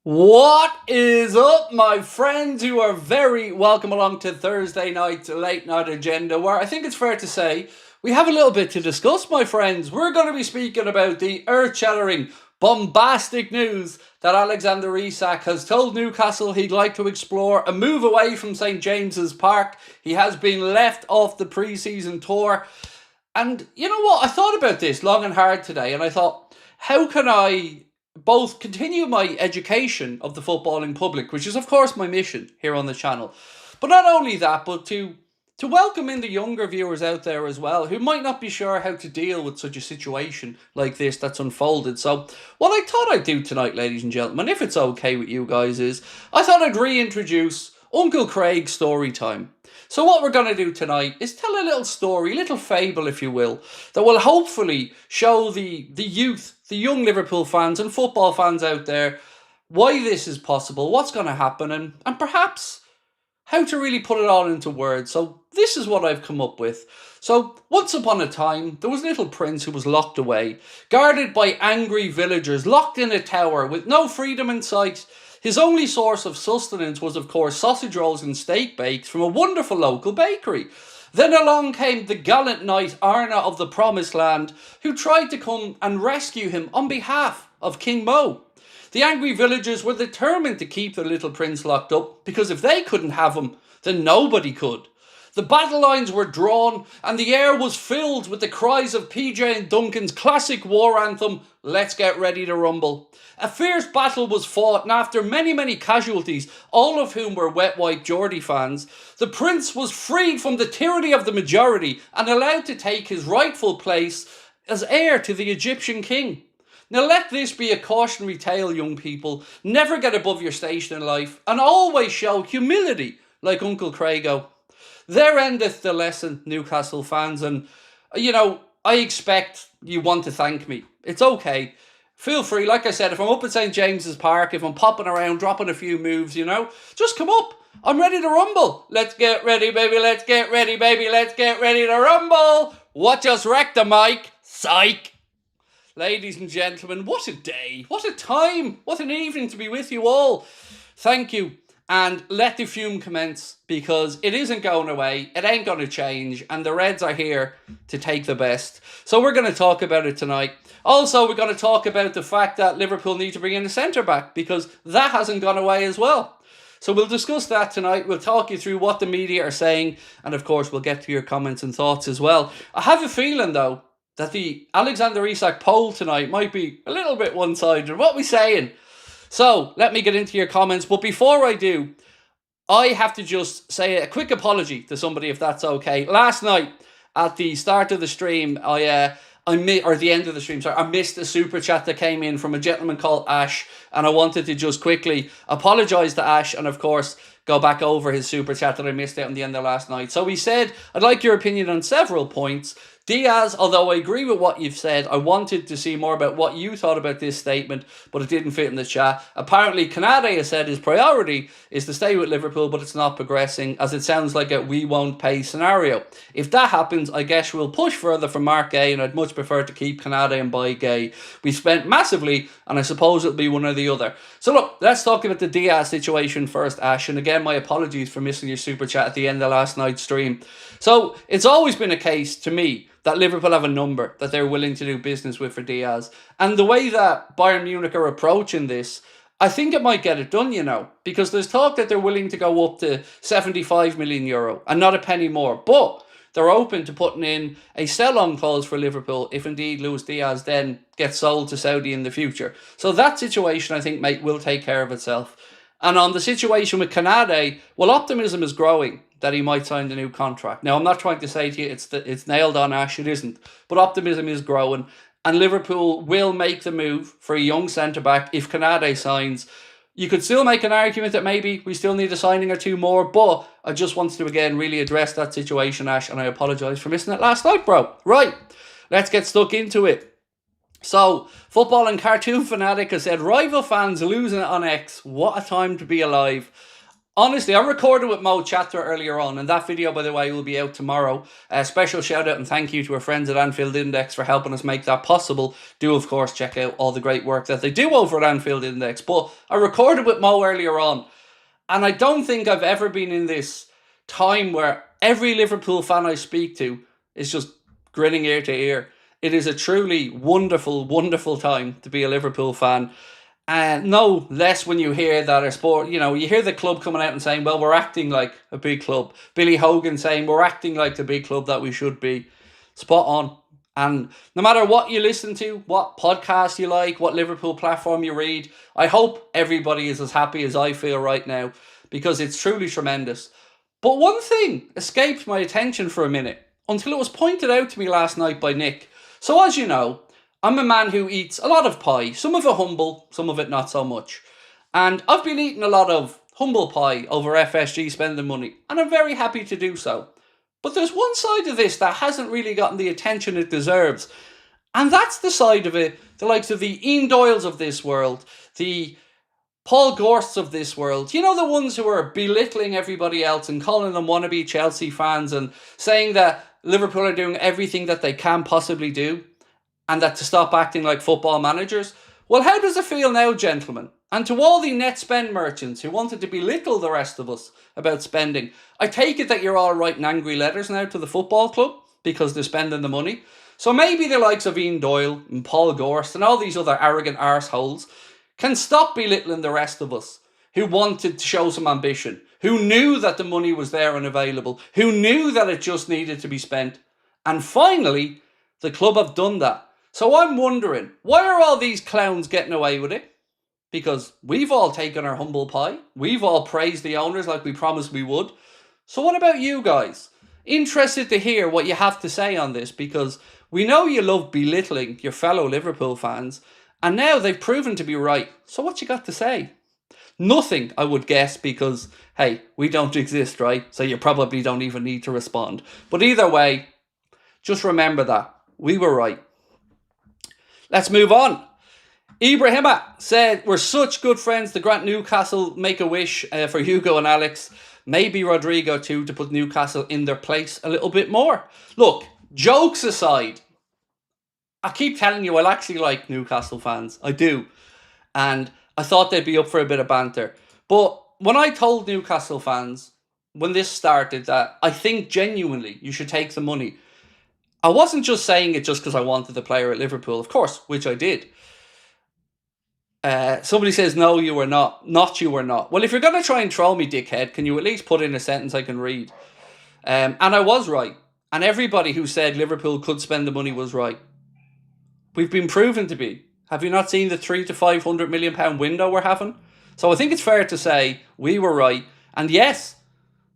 What is up, my friends? You are very welcome along to Thursday night late night agenda, where I think it's fair to say we have a little bit to discuss, my friends. We're going to be speaking about the earth-shattering, bombastic news that Alexander Isak has told Newcastle he'd like to explore a move away from St James's Park. He has been left off the pre-season tour. And you know what? I thought about this long and hard today, and I thought, how can I both continue my education of the footballing public, which is of course my mission here on the channel, but not only that, but to welcome in the younger viewers out there as well, who might not be sure how to deal with such a situation like this that's unfolded. So what I thought I'd do tonight, ladies and gentlemen, if it's okay with you guys, is I thought I'd reintroduce Uncle Craig's story time. So what we're going to do tonight is tell a little story, a little fable, if you will, that will hopefully show the youth, the young Liverpool fans and football fans out there, why this is possible, what's going to happen, and perhaps how to really put it all into words. So this is what I've come up with. So once upon a time, there was a little prince who was locked away, guarded by angry villagers, locked in a tower with no freedom in sight. His only source of sustenance was, of course, sausage rolls and steak bakes from a wonderful local bakery. Then along came the gallant knight Arna of the Promised Land, who tried to come and rescue him on behalf of King Mo. The angry villagers were determined to keep the little prince locked up, because if they couldn't have him, then nobody could. The battle lines were drawn, and the air was filled with the cries of PJ and Duncan's classic war anthem, "Let's get ready to rumble." A fierce battle was fought, and after many casualties, all of whom were Wet White Geordie fans, the prince was freed from the tyranny of the majority and allowed to take his rightful place as heir to the Egyptian king. Now let this be a cautionary tale, young people. Never get above your station in life, and always show humility like Uncle Craigo. There endeth the lesson, Newcastle fans, and, I expect you want to thank me. It's okay. Feel free, like I said, if I'm up at St James's Park, if I'm popping around, dropping a few moves, just come up. I'm ready to rumble. Let's get ready, baby, let's get ready, baby, let's get ready to rumble. What just wrecked the mic? Psych. Ladies and gentlemen, what a day, what a time, what an evening to be with you all. Thank you. And let the fume commence, because it isn't going away, it ain't going to change, and the Reds are here to take the best. So we're going to talk about it tonight. Also, we're going to talk about the fact that Liverpool need to bring in a centre-back, because that hasn't gone away as well. So we'll discuss that tonight. We'll talk you through what the media are saying, and of course we'll get to your comments and thoughts as well. I have a feeling, though, that the Alexander Isak poll tonight might be a little bit one-sided. What are we saying? So, let me get into your comments, but before I do, I have to just say a quick apology to somebody, if that's okay. Last night, at the start of the stream, or the end of the stream, sorry, I missed a super chat that came in from a gentleman called Ash, and I wanted to just quickly apologise to Ash, and of course, go back over his super chat that I missed out on the end of last night. So he said, I'd like your opinion on several points. Diaz, although I agree with what you've said, I wanted to see more about what you thought about this statement, but it didn't fit in the chat. Apparently, Canade has said his priority is to stay with Liverpool, but it's not progressing, as it sounds like a we won't pay scenario. If that happens, I guess we'll push further for Mark Gay, and I'd much prefer to keep Canade and buy Gay. We spent massively, and I suppose it'll be one or the other. So look, let's talk about the Diaz situation first, Ash, and again, my apologies for missing your super chat at the end of last night's stream. So, it's always been a case, to me, that Liverpool have a number that they're willing to do business with for Diaz. And the way that Bayern Munich are approaching this, I think it might get it done, because there's talk that they're willing to go up to 75 million euro and not a penny more. But they're open to putting in a sell-on clause for Liverpool if indeed Luis Diaz then gets sold to Saudi in the future. So that situation, I think, will take care of itself. And on the situation with Canade, well, optimism is growing that he might sign the new contract. Now, I'm not trying to say to you it's nailed on, Ash, it isn't. But optimism is growing, and Liverpool will make the move for a young centre-back if Canade signs. You could still make an argument that maybe we still need a signing or two more, but I just wanted to, again, really address that situation, Ash, and I apologise for missing it last night, bro. Right, let's get stuck into it. So, Football and Cartoon Fanatic has said, rival fans losing it on X. What a time to be alive. Honestly, I recorded with Mo Chatter earlier on, and that video, by the way, will be out tomorrow. A special shout out and thank you to our friends at Anfield Index for helping us make that possible. Do, of course, check out all the great work that they do over at Anfield Index. But I recorded with Mo earlier on, and I don't think I've ever been in this time where every Liverpool fan I speak to is just grinning ear to ear. It is a truly wonderful, wonderful time to be a Liverpool fan. And no less when you hear that our sport, you hear the club coming out and saying, well, we're acting like a big club. Billy Hogan saying we're acting like the big club that we should be. Spot on. And no matter what you listen to, what podcast you like, what Liverpool platform you read, I hope everybody is as happy as I feel right now, because it's truly tremendous. But one thing escaped my attention for a minute until it was pointed out to me last night by Nick. So as you know, I'm a man who eats a lot of pie, some of it humble, some of it not so much. And I've been eating a lot of humble pie over FSG spending money, and I'm very happy to do so. But there's one side of this that hasn't really gotten the attention it deserves. And that's the side of it, the likes of the Ian Doyles of this world, the Paul Gorsts of this world, the ones who are belittling everybody else and calling them wannabe Chelsea fans and saying that Liverpool are doing everything that they can possibly do and that to stop acting like football managers. Well, how does it feel now, gentlemen? And to all the net spend merchants who wanted to belittle the rest of us about spending, I take it that you're all writing angry letters now to the football club because they're spending the money. So maybe the likes of Ian Doyle and Paul Gorst and all these other arrogant arseholes can stop belittling the rest of us who wanted to show some ambition, who knew that the money was there and available, who knew that it just needed to be spent. And finally, the club have done that. So I'm wondering, why are all these clowns getting away with it? Because we've all taken our humble pie. We've all praised the owners like we promised we would. So what about you guys? Interested to hear what you have to say on this, because we know you love belittling your fellow Liverpool fans, and now they've proven to be right. So what you got to say? Nothing, I would guess, because, hey, we don't exist, right? So you probably don't even need to respond. But either way, just remember that. We were right. Let's move on. Ibrahima said, we're such good friends to grant Newcastle make a wish for Hugo and Alex. Maybe Rodrigo too, to put Newcastle in their place a little bit more. Look, jokes aside, I keep telling you, I actually like Newcastle fans. I do. And I thought they'd be up for a bit of banter. But when I told Newcastle fans, when this started, that I think genuinely you should take the money, I wasn't just saying it just because I wanted the player at Liverpool, of course, which I did. Somebody says, no, you were not. Not you were not. Well, if you're going to try and troll me, dickhead, can you at least put in a sentence I can read? And I was right. And everybody who said Liverpool could spend the money was right. We've been proven to be. Have you not seen the £300 to £500 million window we're having? So I think it's fair to say we were right. And yes,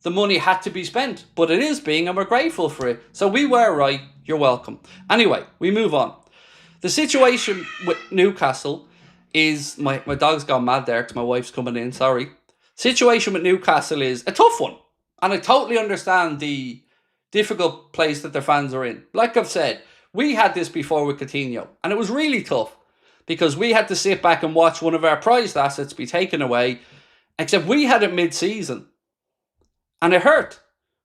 the money had to be spent, but it is being, and we're grateful for it. So we were right. You're welcome. Anyway, we move on. The situation with Newcastle is, my dog's gone mad there because my wife's coming in, sorry. Situation with Newcastle is a tough one. And I totally understand the difficult place that their fans are in. Like I've said, we had this before with Coutinho, and it was really tough because we had to sit back and watch one of our prized assets be taken away, except we had it mid-season. And it hurt.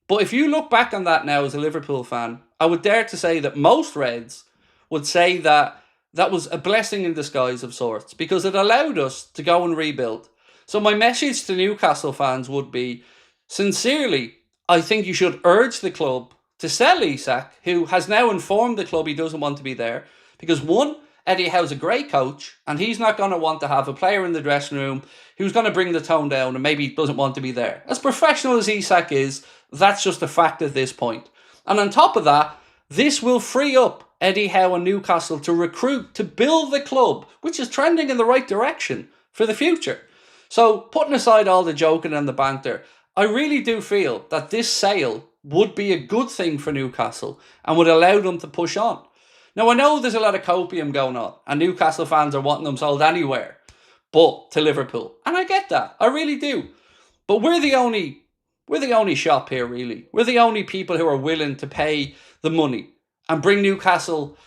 But if you look back on that now as a Liverpool fan, I would dare to say that most Reds would say that that was a blessing in disguise of sorts, because it allowed us to go and rebuild. So my message to Newcastle fans would be, sincerely, I think you should urge the club to sell Isak, who has now informed the club he doesn't want to be there. Because one, Eddie Howe's a great coach, and he's not going to want to have a player in the dressing room who's going to bring the tone down and maybe doesn't want to be there. As professional as Isak is, that's just a fact at this point. And on top of that, this will free up Eddie Howe and Newcastle to recruit, to build the club, which is trending in the right direction for the future. So putting aside all the joking and the banter, I really do feel that this sale would be a good thing for Newcastle and would allow them to push on. Now, I know there's a lot of copium going on and Newcastle fans are wanting them sold anywhere but to Liverpool. And I get that. I really do. But we're the only shop here, really. We're the only people who are willing to pay the money and bring Newcastle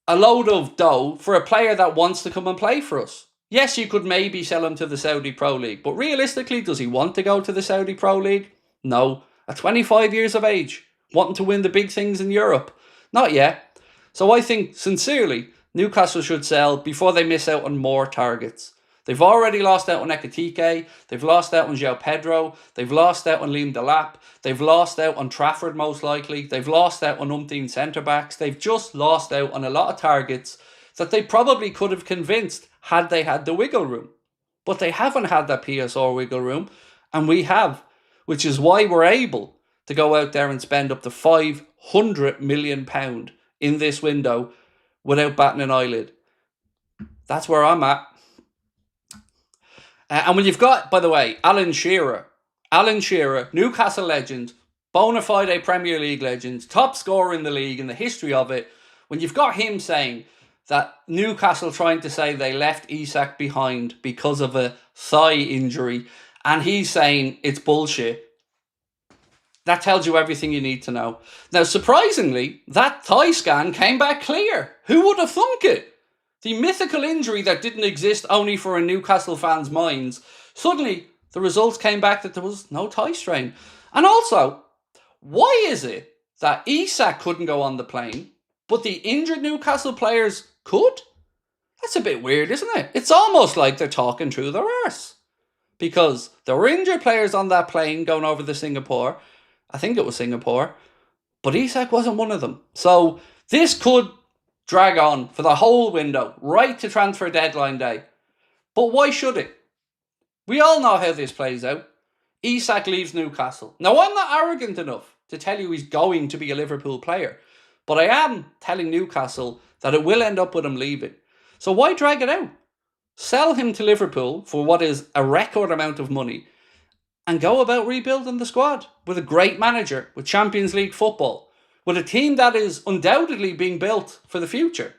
a load of dough for a player that wants to come and play for us. Yes, you could maybe sell him to the Saudi Pro League, but realistically, does he want to go to the Saudi Pro League? No. At 25 years of age, wanting to win the big things in Europe? Not yet. So I think, sincerely, Newcastle should sell before they miss out on more targets. They've already lost out on Ekitike, they've lost out on João Pedro, they've lost out on Liam Delap, they've lost out on Trafford most likely, they've lost out on umpteen centre-backs, they've just lost out on a lot of targets that they probably could have convinced had they had the wiggle room. But they haven't had that PSR wiggle room, and we have, which is why we're able to go out there and spend up to £500 million in this window without batting an eyelid. That's where I'm at. And when you've got, by the way, Alan Shearer, Newcastle legend, bona fide Premier League legend, top scorer in the league in the history of it, when you've got him saying that Newcastle trying to say they left Isak behind because of a thigh injury, and he's saying it's bullshit, that tells you everything you need to know. Now, surprisingly, that thigh scan came back clear. Who would have thunk it? The mythical injury that didn't exist only for a Newcastle fans' minds. Suddenly, the results came back that there was no thigh strain. And also, why is it that Isak couldn't go on the plane, but the injured Newcastle players could? That's a bit weird, isn't it? It's almost like they're talking through their arse. Because there were injured players on that plane going over to Singapore. I think it was Singapore. But Isak wasn't one of them. So this could drag on for the whole window, right to transfer deadline day. But why should it? We all know how this plays out. Isak leaves Newcastle. Now, I'm not arrogant enough to tell you he's going to be a Liverpool player, but I am telling Newcastle that it will end up with him leaving. So why drag it out? Sell him to Liverpool for what is a record amount of money and go about rebuilding the squad with a great manager, with Champions League football, with a team that is undoubtedly being built for the future.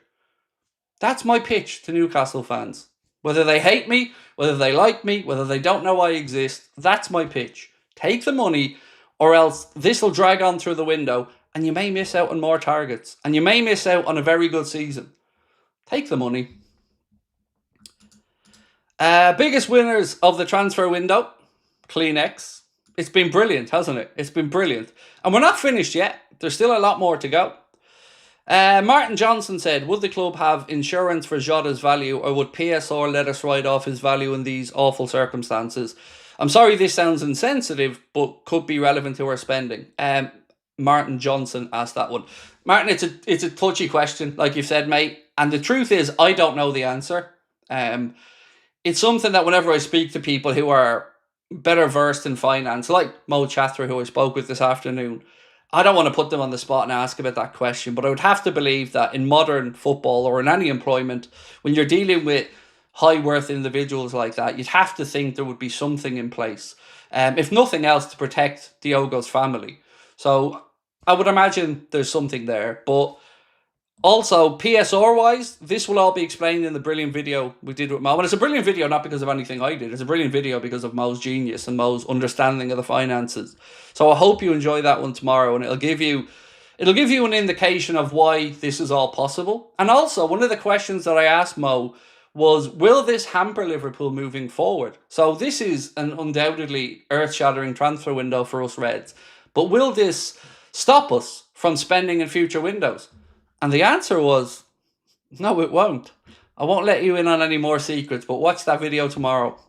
That's my pitch to Newcastle fans. Whether they hate me, whether they like me, whether they don't know I exist, that's my pitch. Take the money, or else this will drag on through the window and you may miss out on more targets. And you may miss out on a very good season. Take the money. Biggest winners of the transfer window, Kleenex. It's been brilliant, hasn't it? It's been brilliant. And we're not finished yet. There's still a lot more to go. Martin Johnson said, would the club have insurance for Jota's value, or would PSR let us write off his value in these awful circumstances? I'm sorry this sounds insensitive, but could be relevant to our spending. Martin Johnson asked that one. Martin, it's a touchy question, like you've said, mate. And the truth is, I don't know the answer. It's something that whenever I speak to people who are better versed in finance, like Mo Chatra, who I spoke with this afternoon, I don't want to put them on the spot and ask about that question, but I would have to believe that in modern football or in any employment, when you're dealing with high worth individuals like that, you'd have to think there would be something in place, if nothing else, to protect Diogo's family. So I would imagine there's something there. But also, PSR-wise, this will all be explained in the brilliant video we did with Mo. And it's a brilliant video not because of anything I did. It's a brilliant video because of Mo's genius and Mo's understanding of the finances. So I hope you enjoy that one tomorrow, and it'll give you an indication of why this is all possible. And also, one of the questions that I asked Mo was, will this hamper Liverpool moving forward? So this is an undoubtedly earth-shattering transfer window for us Reds. But will this stop us from spending in future windows? And the answer was, no, it won't. I won't let you in on any more secrets, but watch that video tomorrow.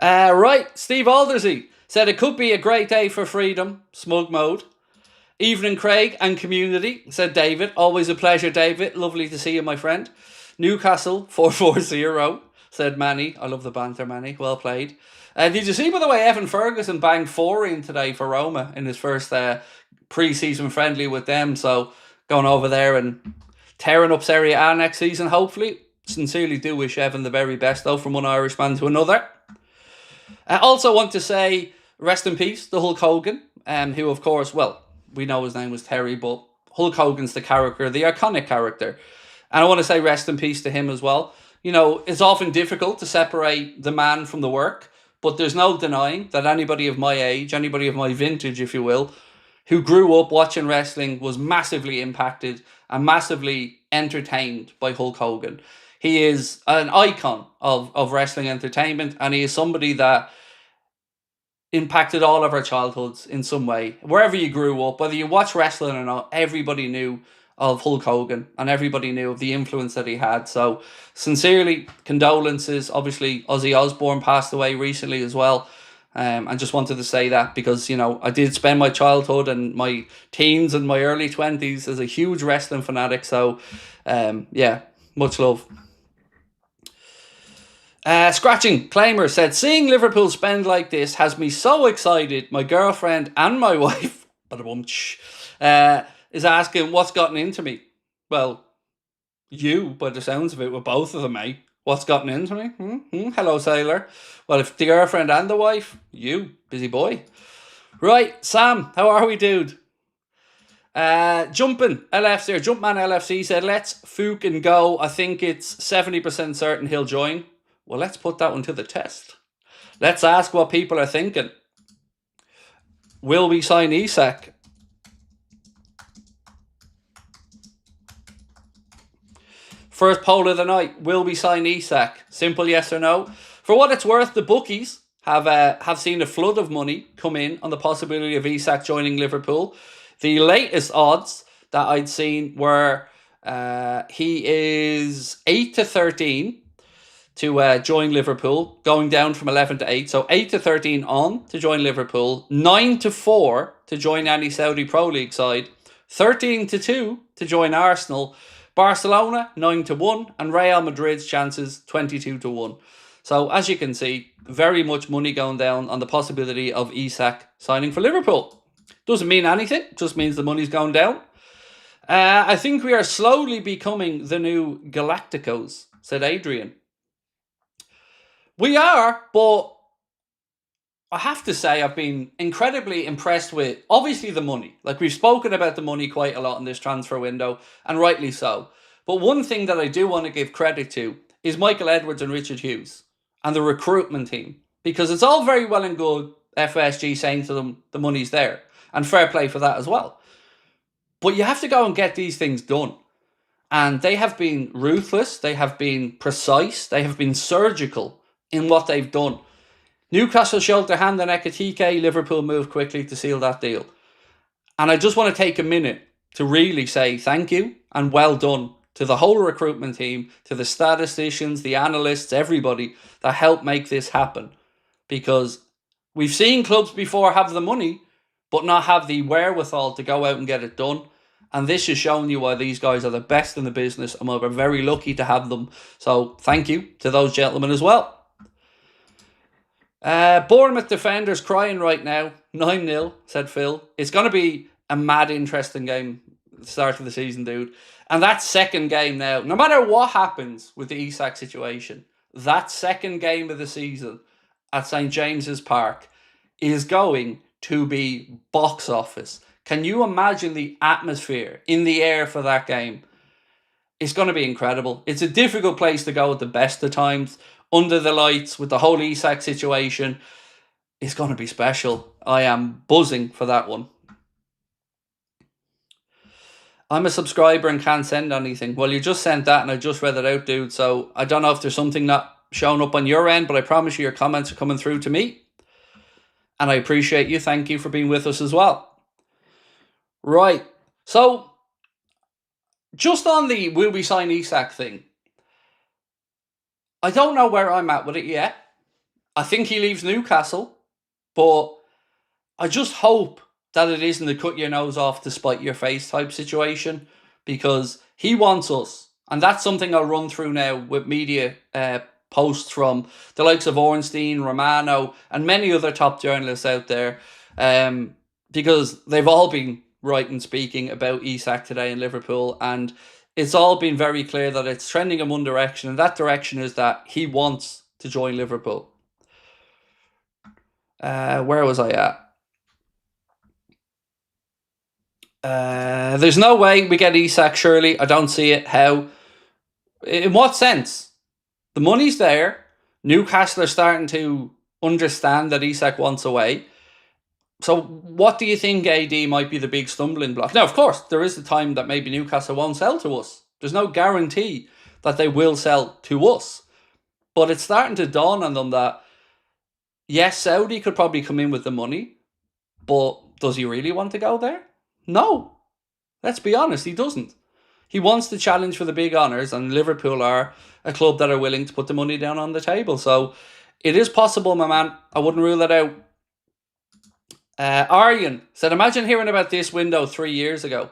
Right, Steve Aldersey said it could be a great day for freedom, smug mode. Evening, Craig and community, said David. Always a pleasure, David. Lovely to see you, my friend. Newcastle 440, said Manny. I love the banter, Manny. Well played. Did you see, by the way, Evan Ferguson banged 4 in today for Roma in his first pre-season friendly with them? So going over there and tearing up Serie A next season, hopefully. Sincerely do wish Evan the very best, though, from one Irishman to another. I also want to say rest in peace to Hulk Hogan, who, of course, well, we know his name was Terry, but Hulk Hogan's the character, the iconic character. And I want to say rest in peace to him as well. You know, it's often difficult to separate the man from the work, but there's no denying that anybody of my age, anybody of my vintage, if you will, who grew up watching wrestling was massively impacted and massively entertained by Hulk Hogan. He is an icon of wrestling entertainment, and he is somebody that impacted all of our childhoods in some way. Wherever you grew up, whether you watch wrestling or not, everybody knew of Hulk Hogan and everybody knew of the influence that he had. So, sincerely, condolences. Obviously, Ozzy Osbourne passed away recently as well. I just wanted to say that because, you know, I did spend my childhood and my teens and my early 20s as a huge wrestling fanatic. So, yeah, much love. Scratching Claimer said, seeing Liverpool spend like this has me so excited. My girlfriend and my wife is asking what's gotten into me. Well, you, by the sounds of it, with both of them, mate. What's gotten into me? Hello, sailor. Well, if the girlfriend and the wife, you, busy boy. Right, Sam, how are we, dude? Jumpman LFC said, let's Fook and go. I think it's 70% certain he'll join. Well, let's put that one to the test. Let's ask what people are thinking. Will we sign Isak? First poll of the night. Will we sign Isak? Simple yes or no. For what it's worth, the bookies have seen a flood of money come in on the possibility of Isak joining Liverpool. The latest odds that I'd seen were he is 8-13 to join Liverpool, going down from 11 to 8. So 8-13 on to join Liverpool, 9-4 to join any Saudi Pro League side, 13-2 to join Arsenal, Barcelona 9-1, and Real Madrid's chances 22-1. So as you can see, very much money going down on the possibility of Isak signing for Liverpool. Doesn't mean anything, just means the money's going down. I think we are slowly becoming the new Galacticos, said Adrian. We are, but I have to say I've been incredibly impressed with, obviously, the money. Like, we've spoken about the money quite a lot in this transfer window, and rightly so. But one thing that I do want to give credit to is Michael Edwards and Richard Hughes and the recruitment team. Because it's all very well and good FSG saying to them the money's there. And fair play for that as well. But you have to go and get these things done. And they have been ruthless, they have been precise, they have been surgical in what they've done. Newcastle showed their hand on Ekitike, Liverpool moved quickly to seal that deal. And I just want to take a minute to really say thank you and well done to the whole recruitment team, to the statisticians, the analysts, everybody that helped make this happen. Because we've seen clubs before have the money, but not have the wherewithal to go out and get it done. And this is showing you why these guys are the best in the business, and we're very lucky to have them. So thank you to those gentlemen as well. Bournemouth defenders crying right now. 9-0, said Phil. It's going to be a mad interesting game at the start of the season, dude. And that second game now, no matter what happens with the Isak situation, that second game of the season at St. James's Park is going to be box office. Can you imagine the atmosphere in the air for that game? It's going to be incredible. It's a difficult place to go at the best of times. Under the lights with the whole Isak situation. It's going to be special. I am buzzing for that one. I'm a subscriber and can't send anything. Well, you just sent that and I just read it out, dude. So I don't know if there's something not showing up on your end, but I promise you your comments are coming through to me. And I appreciate you. Thank you for being with us as well. Right. So, just on the will we sign Isak thing, I don't know where I'm at with it yet. I think he leaves Newcastle, but I just hope that it isn't a cut your nose off to spite your face type situation, because he wants us. And that's something I'll run through now with media posts from the likes of Ornstein, Romano, and many other top journalists out there, because they've all been writing, speaking about Isak today in Liverpool, and it's all been very clear that it's trending in one direction, and that direction is that he wants to join Liverpool. Where was I at? There's no way we get Isak, surely. I don't see it. How? In what sense? The money's there. Newcastle are starting to understand that Isak wants away. So what do you think, AD, might be the big stumbling block? Now, of course, there is a time that maybe Newcastle won't sell to us. There's no guarantee. that they will sell to us. But it's starting to dawn on them that, yes, Saudi could probably come in with the money, but does he really want to go there? No. Let's be honest, he doesn't. He wants to challenge for the big honours, and Liverpool are a club that are willing to put the money down on the table. So it is possible, my man. I wouldn't rule it out. Aryan said, imagine hearing about this window 3 years ago.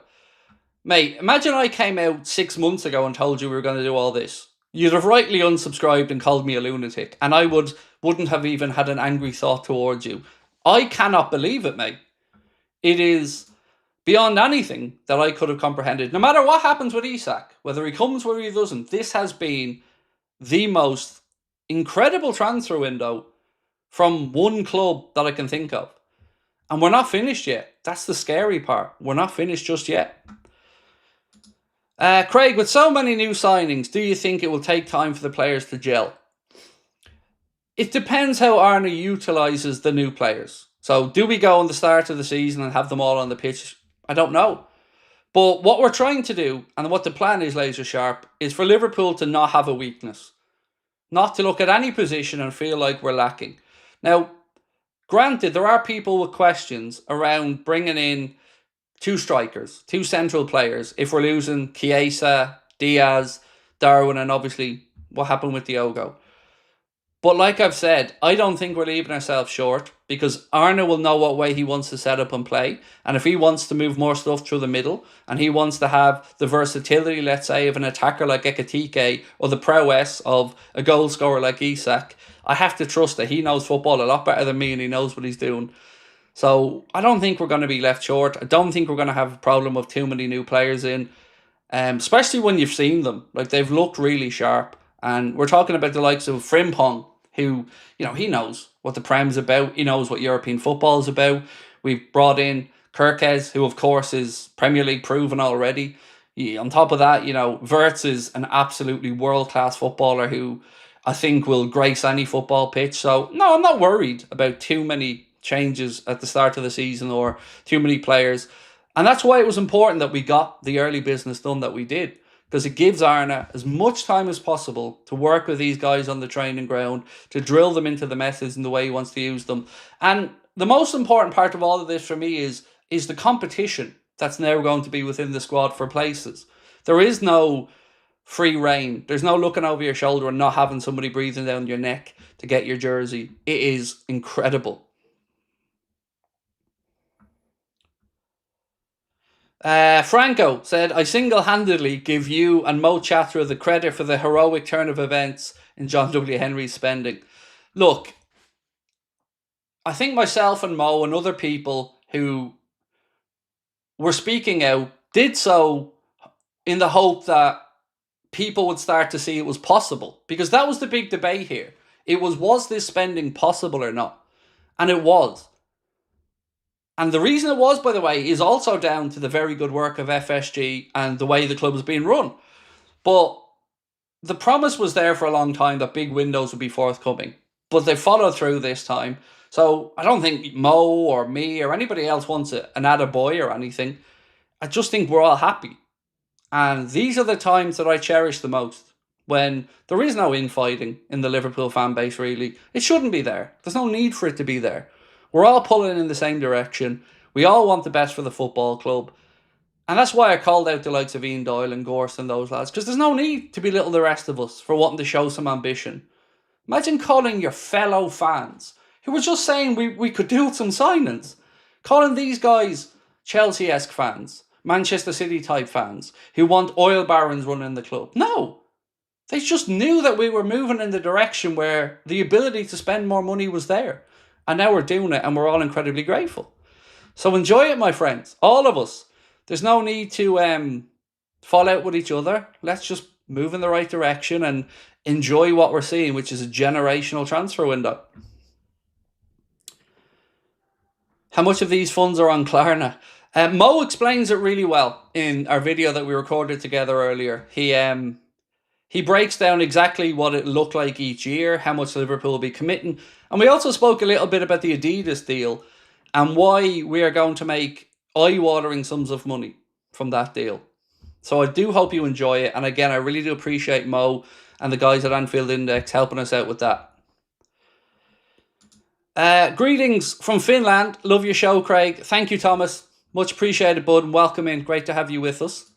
Mate, imagine I came out 6 months ago and told you we were going to do all this. You'd have rightly unsubscribed and called me a lunatic, and I wouldn't have even had an angry thought towards you. I cannot believe it, mate. It is beyond anything that I could have comprehended. No matter what happens with Isak, whether he comes, whether he doesn't, this has been the most incredible transfer window from one club that I can think of. And we're not finished yet. That's the scary part. We're not finished just yet. Craig, with so many new signings, do you think it will take time for the players to gel? It depends how Arne utilises the new players. So do we go on the start of the season and have them all on the pitch? I don't know. But what we're trying to do, and what the plan is laser sharp, is for Liverpool to not have a weakness. Not to look at any position and feel like we're lacking. Now, granted, there are people with questions around bringing in 2 strikers, 2 central players, if we're losing Chiesa, Diaz, Darwin, and obviously what happened with Diogo. But like I've said, I don't think we're leaving ourselves short, because Arne will know what way he wants to set up and play. And if he wants to move more stuff through the middle, and he wants to have the versatility, let's say, of an attacker like Ekitike, or the prowess of a goal scorer like Isak, I have to trust that he knows football a lot better than me and he knows what he's doing. So I don't think we're going to be left short. I don't think we're going to have a problem with too many new players in, especially when you've seen them. Like, they've looked really sharp. And we're talking about the likes of Frimpong, who, he knows what the Prem's about. He knows what European football is about. We've brought in Kirkes, who of course is Premier League proven already. On top of that, Wirtz is an absolutely world-class footballer who I think will grace any football pitch. So, no, I'm not worried about too many changes at the start of the season or too many players. And that's why it was important that we got the early business done that we did, because it gives Arne as much time as possible to work with these guys on the training ground, to drill them into the methods and the way he wants to use them. And the most important part of all of this for me is the competition that's now going to be within the squad for places. There is no free reign. There's no looking over your shoulder and not having somebody breathing down your neck to get your jersey. It is incredible. Franco said, I single-handedly give you and Mo Chatra the credit for the heroic turn of events in John W. Henry's spending. Look, I think myself and Mo and other people who were speaking out did so in the hope that people would start to see it was possible. Because that was the big debate here. It was this spending possible or not? And it was. And the reason it was, by the way, is also down to the very good work of FSG and the way the club is being run. But the promise was there for a long time that big windows would be forthcoming. But they followed through this time. So I don't think Mo or me or anybody else wants an attaboy or anything. I just think we're all happy. And these are the times that I cherish the most. When there is no infighting in the Liverpool fan base, really. It shouldn't be there. There's no need for it to be there. We're all pulling in the same direction. We all want the best for the football club. And that's why I called out the likes of Ian Doyle and Gorst and those lads. Because there's no need to belittle the rest of us for wanting to show some ambition. Imagine calling your fellow fans, who were just saying we could do some signings, calling these guys Chelsea-esque fans, Manchester City type fans, who want oil barons running the club. No. They just knew that we were moving in the direction where the ability to spend more money was there. And now we're doing it and we're all incredibly grateful. So enjoy it, my friends. All of us. There's no need to fall out with each other. Let's just move in the right direction and enjoy what we're seeing, which is a generational transfer window. How much of these funds are on Klarna? Mo explains it really well in our video that we recorded together earlier. He breaks down exactly what it looked like each year, how much Liverpool will be committing. And we also spoke a little bit about the Adidas deal and why we are going to make eye-watering sums of money from that deal. So I do hope you enjoy it. And again, I really do appreciate Mo and the guys at Anfield Index helping us out with that. Greetings from Finland. Love your show, Craig. Thank you, Thomas. Much appreciated, bud, and welcome in. Great to have you with us.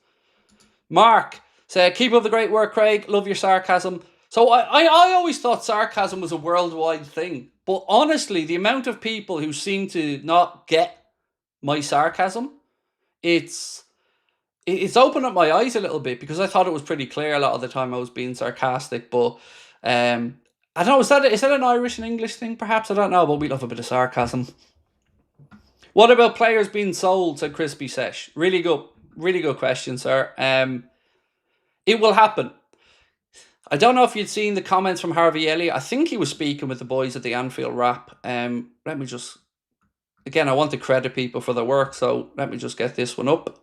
Mark said, keep up the great work, Craig. Love your sarcasm. So I always thought sarcasm was a worldwide thing. But honestly, the amount of people who seem to not get my sarcasm, it's opened up my eyes a little bit, because I thought it was pretty clear a lot of the time I was being sarcastic. But I don't know, is that an Irish and English thing perhaps? I don't know, but we love a bit of sarcasm. What about players being sold, said Crispy Sesh. Really good question, sir. It will happen. I don't know if you'd seen the comments from Harvey Elliott. I think he was speaking with the boys at the Anfield Wrap. Let me just... Again, I want to credit people for their work, so let me just get this one up.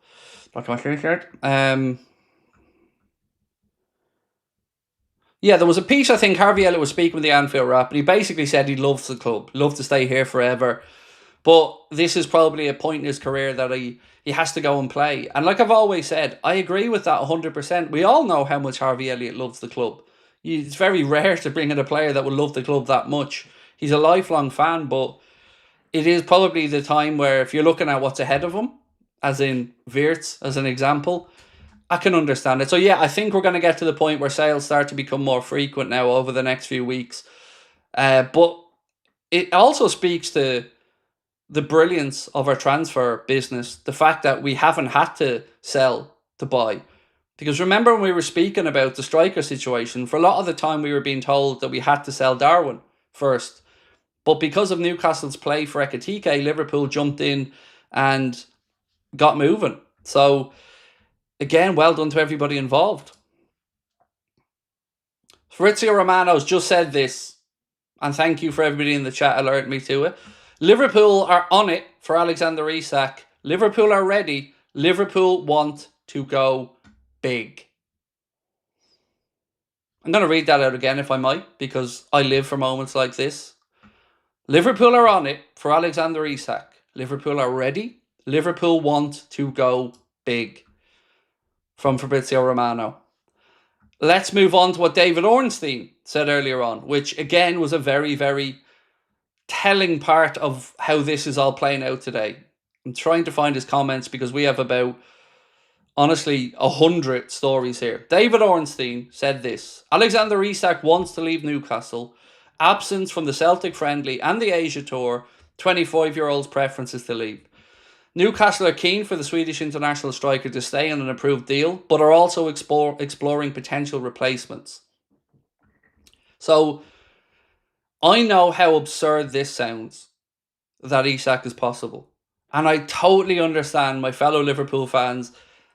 Yeah, there was a piece, I think Harvey Elliott was speaking with the Anfield Wrap, and he basically said he loves the club, loved to stay here forever. But this is probably a point in his career that he has to go and play. And like I've always said, I agree with that 100%. We all know how much Harvey Elliott loves the club. It's very rare to bring in a player that will love the club that much. He's a lifelong fan, but it is probably the time where, if you're looking at what's ahead of him, as in Wirtz, as an example, I can understand it. So yeah, I think we're going to get to the point where sales start to become more frequent now over the next few weeks. But it also speaks to the brilliance of our transfer business, the fact that we haven't had to sell to buy. Because remember when we were speaking about the striker situation, for a lot of the time we were being told that we had to sell Darwin first. But because of Newcastle's play for Ekitike, Liverpool jumped in and got moving. So, again, well done to everybody involved. Fabrizio Romano's just said this, and thank you for everybody in the chat alerting me to it. Liverpool are on it for Alexander Isak. Liverpool are ready. Liverpool want to go big. I'm going to read that out again if I might, because I live for moments like this. Liverpool are on it for Alexander Isak. Liverpool are ready. Liverpool want to go big. From Fabrizio Romano. Let's move on to what David Ornstein said earlier on, which again was a very, very telling part of how this is all playing out today. I'm trying to find his comments because we have about, honestly, 100 stories here. David Ornstein said this: Alexander Isak wants to leave Newcastle. Absence from the Celtic friendly and the Asia Tour. 25-year-old's preference is to leave. Newcastle are keen for the Swedish international striker to stay on an approved deal, but are also exploring potential replacements. So, I know how absurd this sounds, that Isak is possible. And I totally understand my fellow Liverpool fans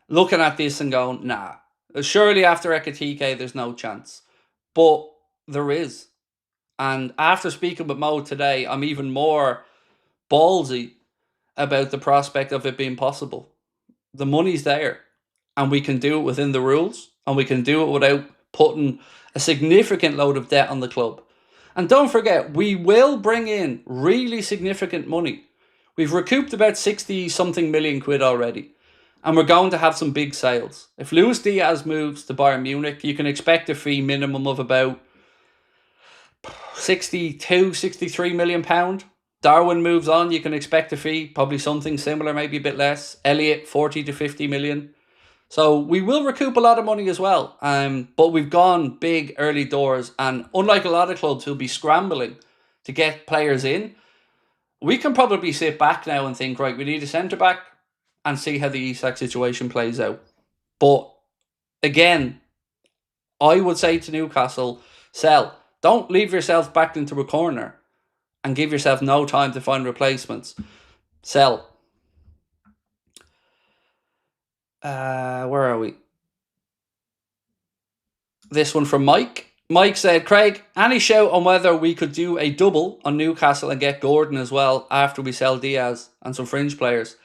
looking at this and going, nah, surely after Ekitike there's no chance. But there is. And after speaking with Mo today, I'm even more ballsy about the prospect of it being possible. The money's there, and we can do it within the rules, and we can do it without putting a significant load of debt on the club. And don't forget, we will bring in really significant money. We've recouped about 60-something million quid already, and we're going to have some big sales. If Luis Diaz moves to Bayern Munich, you can expect a fee minimum of about 62, 63 million pound. Darwin moves on, you can expect a fee, probably something similar, maybe a bit less. Elliott, 40 to 50 million. So we will recoup a lot of money as well. But we've gone big early doors, and unlike a lot of clubs who'll be scrambling to get players in, we can probably sit back now and think, right, we need a centre-back and see how the Isak situation plays out. But again, I would say to Newcastle, sell. Don't leave yourself backed into a corner and give yourself no time to find replacements. Sell. Where are we? This one from Mike. Mike said, Craig, any shout on whether we could do a double on Newcastle and get Gordon as well after we sell Diaz and some fringe players?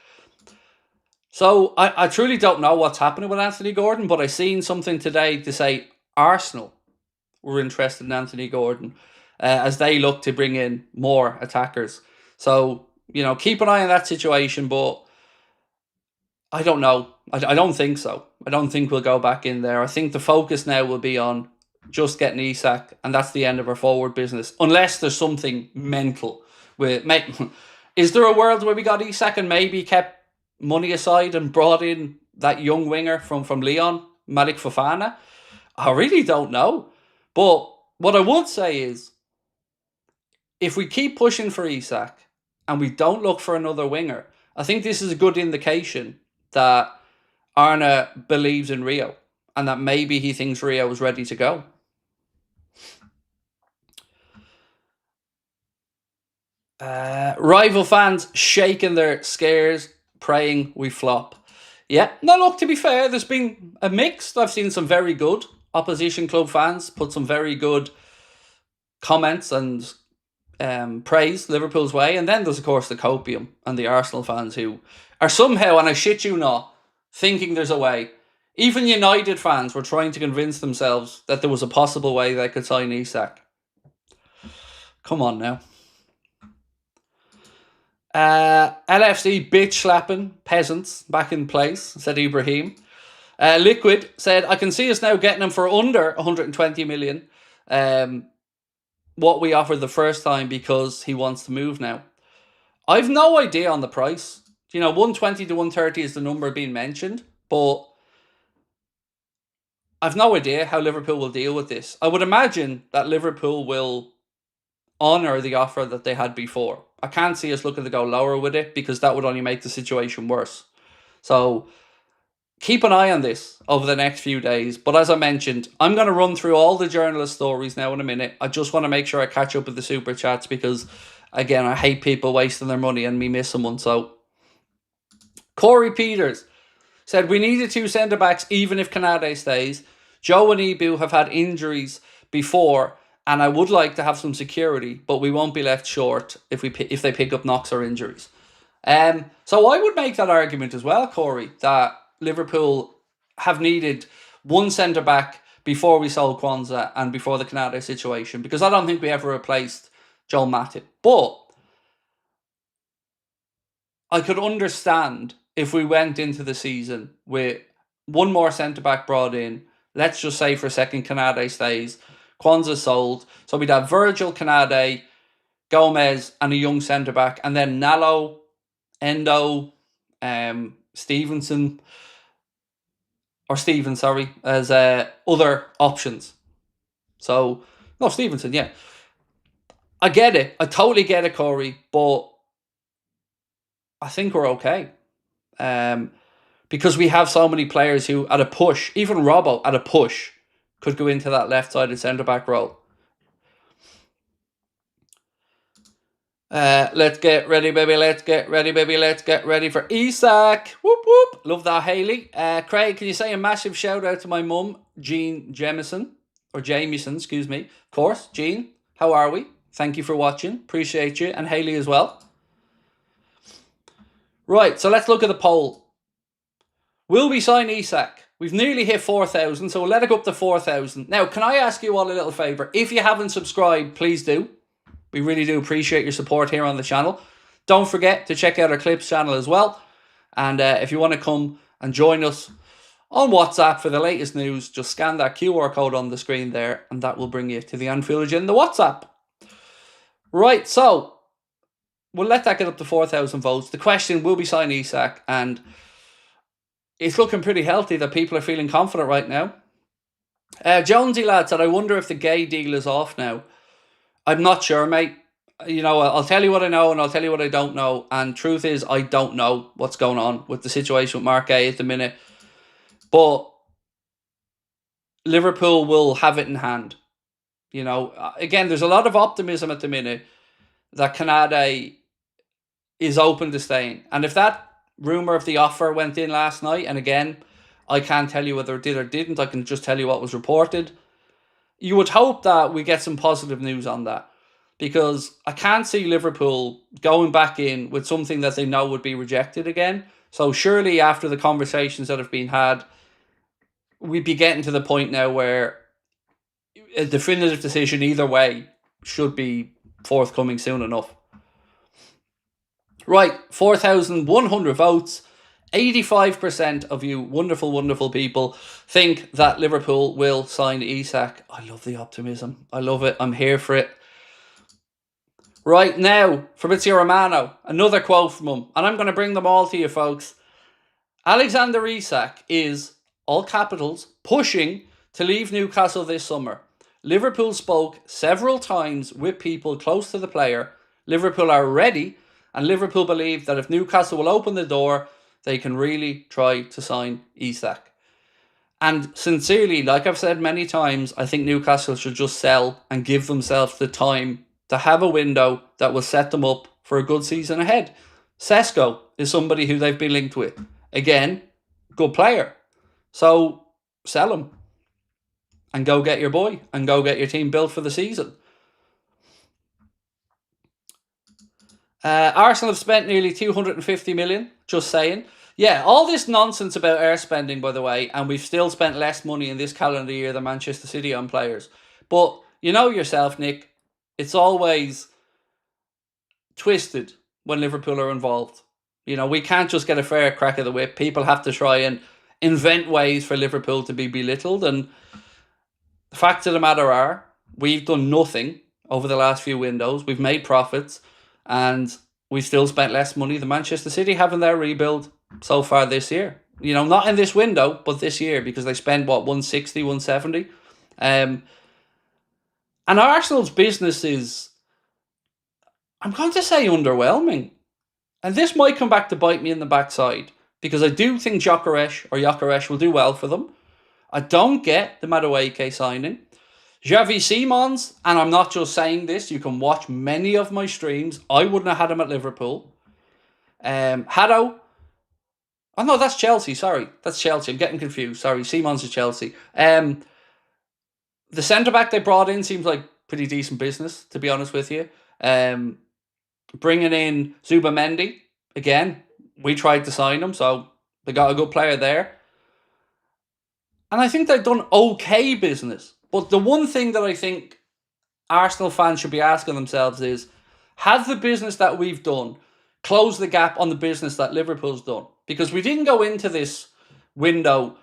So I truly don't know what's happening with Anthony Gordon, but I seen something today to say Arsenal were interested in Anthony Gordon as they look to bring in more attackers. So, keep an eye on that situation, but I don't know. I don't think so. I don't think we'll go back in there. I think the focus now will be on just getting Isak, and that's the end of our forward business. Unless there's something mental with is there a world where we got Isak and maybe kept money aside and brought in that young winger from Lyon, Malik Fofana? I really don't know. But what I would say is, if we keep pushing for Isak and we don't look for another winger, I think this is a good indication that Arne believes in Rio and that maybe he thinks Rio is ready to go. Rival fans shaking their scares, praying we flop. Yeah, no, look, to be fair, there's been a mix. I've seen some very good opposition club fans put some very good comments and praise Liverpool's way. And then there's, of course, the copium and the Arsenal fans who are somehow, and I shit you not, thinking there's a way. Even United fans were trying to convince themselves that there was a possible way they could sign Isak. Come on now. LFC bitch slapping peasants back in place, said Ibrahim. Liquid said, I can see us now getting him for under 120 million. What we offered the first time because he wants to move now. I've no idea on the price. 120 to 130 is the number being mentioned, but I've no idea how Liverpool will deal with this. I would imagine that Liverpool will honour the offer that they had before. I can't see us looking to go lower with it because that would only make the situation worse. So keep an eye on this over the next few days. But as I mentioned, I'm going to run through all the journalist stories now in a minute. I just want to make sure I catch up with the super chats because, again, I hate people wasting their money and me missing one. So Corey Peters said, we needed 2 centre-backs even if Canade stays. Joe and Ibu have had injuries before and I would like to have some security, but we won't be left short if they pick up knocks or injuries. So I would make that argument as well, Corey, that Liverpool have needed 1 centre-back before we sold Kwanzaa and before the Canade situation, because I don't think we ever replaced Joel Matip. But I could understand if we went into the season with 1 more centre-back brought in. Let's just say for a second Canade stays, Kwanzaa sold. So we'd have Virgil, Canade, Gomez and a young centre-back, and then Nallo, Endo, Stevenson, as other options. So, no, Stevenson, yeah. I get it. I totally get it, Corey, but I think we're okay. Because we have so many players who, at a push, even Robbo, at a push, could go into that left-sided centre-back role. Let's get ready, baby. Let's get ready, baby. Let's get ready for Isak. Whoop, whoop. Love that, Hayley. Craig, can you say a massive shout out to my mum, Jean Jamieson? Or Jamieson, excuse me. Of course, Jean, how are we? Thank you for watching. Appreciate you. And Hayley as well. Right, so let's look at the poll. Will we sign Isak? We've nearly hit 4,000, so we'll let it go up to 4,000. Now, can I ask you all a little favour? If you haven't subscribed, please do. We really do appreciate your support here on the channel. Don't forget to check out our Clips channel as well. And if you want to come and join us on WhatsApp for the latest news, just scan that QR code on the screen there, and that will bring you to the Anfield Agenda WhatsApp. Right, so we'll let that get up to 4,000 votes. The question, will we sign Isak? And it's looking pretty healthy that people are feeling confident right now. Jonesy lad said, I wonder if the gay deal is off now. I'm not sure, mate. I'll tell you what I know and I'll tell you what I don't know. And truth is, I don't know what's going on with the situation with Mark Gay at the minute. But Liverpool will have it in hand. Again, there's a lot of optimism at the minute that Canade is open to staying. And if that rumour of the offer went in last night, and again, I can't tell you whether it did or didn't, I can just tell you what was reported, you would hope that we get some positive news on that. Because I can't see Liverpool going back in with something that they know would be rejected again. So surely after the conversations that have been had, we'd be getting to the point now where a definitive decision either way should be forthcoming soon enough. Right, 4,100 votes. 85% of you wonderful, wonderful people think that Liverpool will sign Isak. I love the optimism. I love it. I'm here for it. Right now, Fabrizio Romano, another quote from him. And I'm going to bring them all to you, folks. Alexander Isak is, all capitals, pushing to leave Newcastle this summer. Liverpool spoke several times with people close to the player. Liverpool are ready, and Liverpool believe that if Newcastle will open the door, they can really try to sign Isak. And sincerely, like I've said many times, I think Newcastle should just sell and give themselves the time to have a window that will set them up for a good season ahead. Sesko is somebody who they've been linked with. Again, good player. So sell him and go get your boy and go get your team built for the season. Arsenal have spent nearly 250 million, just saying. Yeah, all this nonsense about air spending, by the way, and we've still spent less money in this calendar year than Manchester City on players. But you know yourself, Nick, it's always twisted when Liverpool are involved. You know, we can't just get a fair crack of the whip. People have to try and invent ways for Liverpool to be belittled. And the facts of the matter are, we've done nothing over the last few windows. We've made profits and we've still spent less money than Manchester City have in their rebuild so far this year. You know, not in this window, but this year, because they spend, 160, 170? And Arsenal's business is, I'm going to say, underwhelming. And this might come back to bite me in the backside, because I do think Gyökeres will do well for them. I don't get the Madueke signing. Xavi Simons, and I'm not just saying this, you can watch many of my streams. I wouldn't have had him at Liverpool. Haddo. Oh no, that's Chelsea. Sorry, that's Chelsea. I'm getting confused. Sorry, Simons is Chelsea. The centre-back they brought in seems like pretty decent business, to be honest with you. Bringing in Zubamendi, again, we tried to sign him, so they got a good player there. And I think they've done okay business. But the one thing that I think Arsenal fans should be asking themselves is, has the business that we've done closed the gap on the business that Liverpool's done? Because we didn't go into this window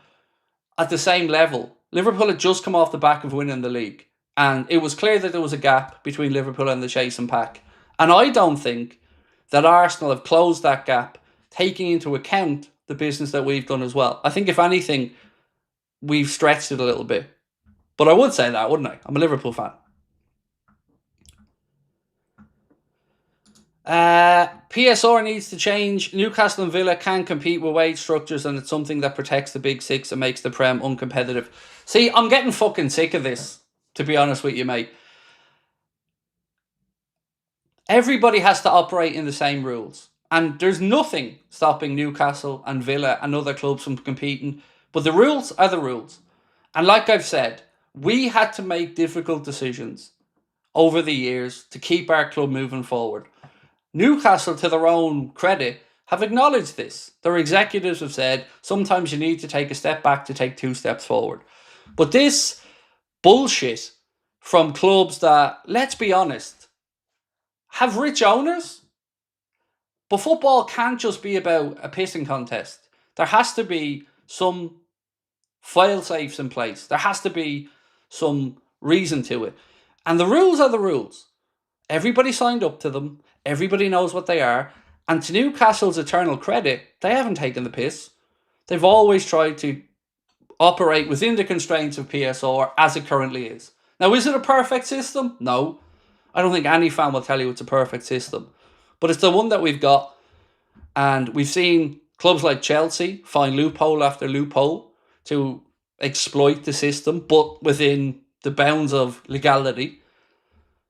at the same level. Liverpool had just come off the back of winning the league. And it was clear that there was a gap between Liverpool and the chasing pack. And I don't think that Arsenal have closed that gap, taking into account the business that we've done as well. I think, if anything, we've stretched it a little bit. But I would say that, wouldn't I? I'm a Liverpool fan. PSR needs to change. Newcastle and Villa can compete with wage structures, and it's something that protects the big six and makes the Prem uncompetitive. See, I'm getting fucking sick of this, to be honest with you, mate. Everybody has to operate in the same rules. And there's nothing stopping Newcastle and Villa and other clubs from competing. But the rules are the rules. And like I've said, we had to make difficult decisions over the years to keep our club moving forward. Newcastle, to their own credit, have acknowledged this. Their executives have said, sometimes you need to take a step back to take 2 steps forward. But this bullshit from clubs that, let's be honest, have rich owners. But football can't just be about a pissing contest. There has to be some file safes in place. There has to be some reason to it. And the rules are the rules. Everybody signed up to them. Everybody knows what they are. And to Newcastle's eternal credit, they haven't taken the piss. They've always tried to operate within the constraints of PSR as it currently is. Now, is it a perfect system? No. I don't think any fan will tell you it's a perfect system. But it's the one that we've got. And we've seen clubs like Chelsea find loophole after loophole to exploit the system, but within the bounds of legality.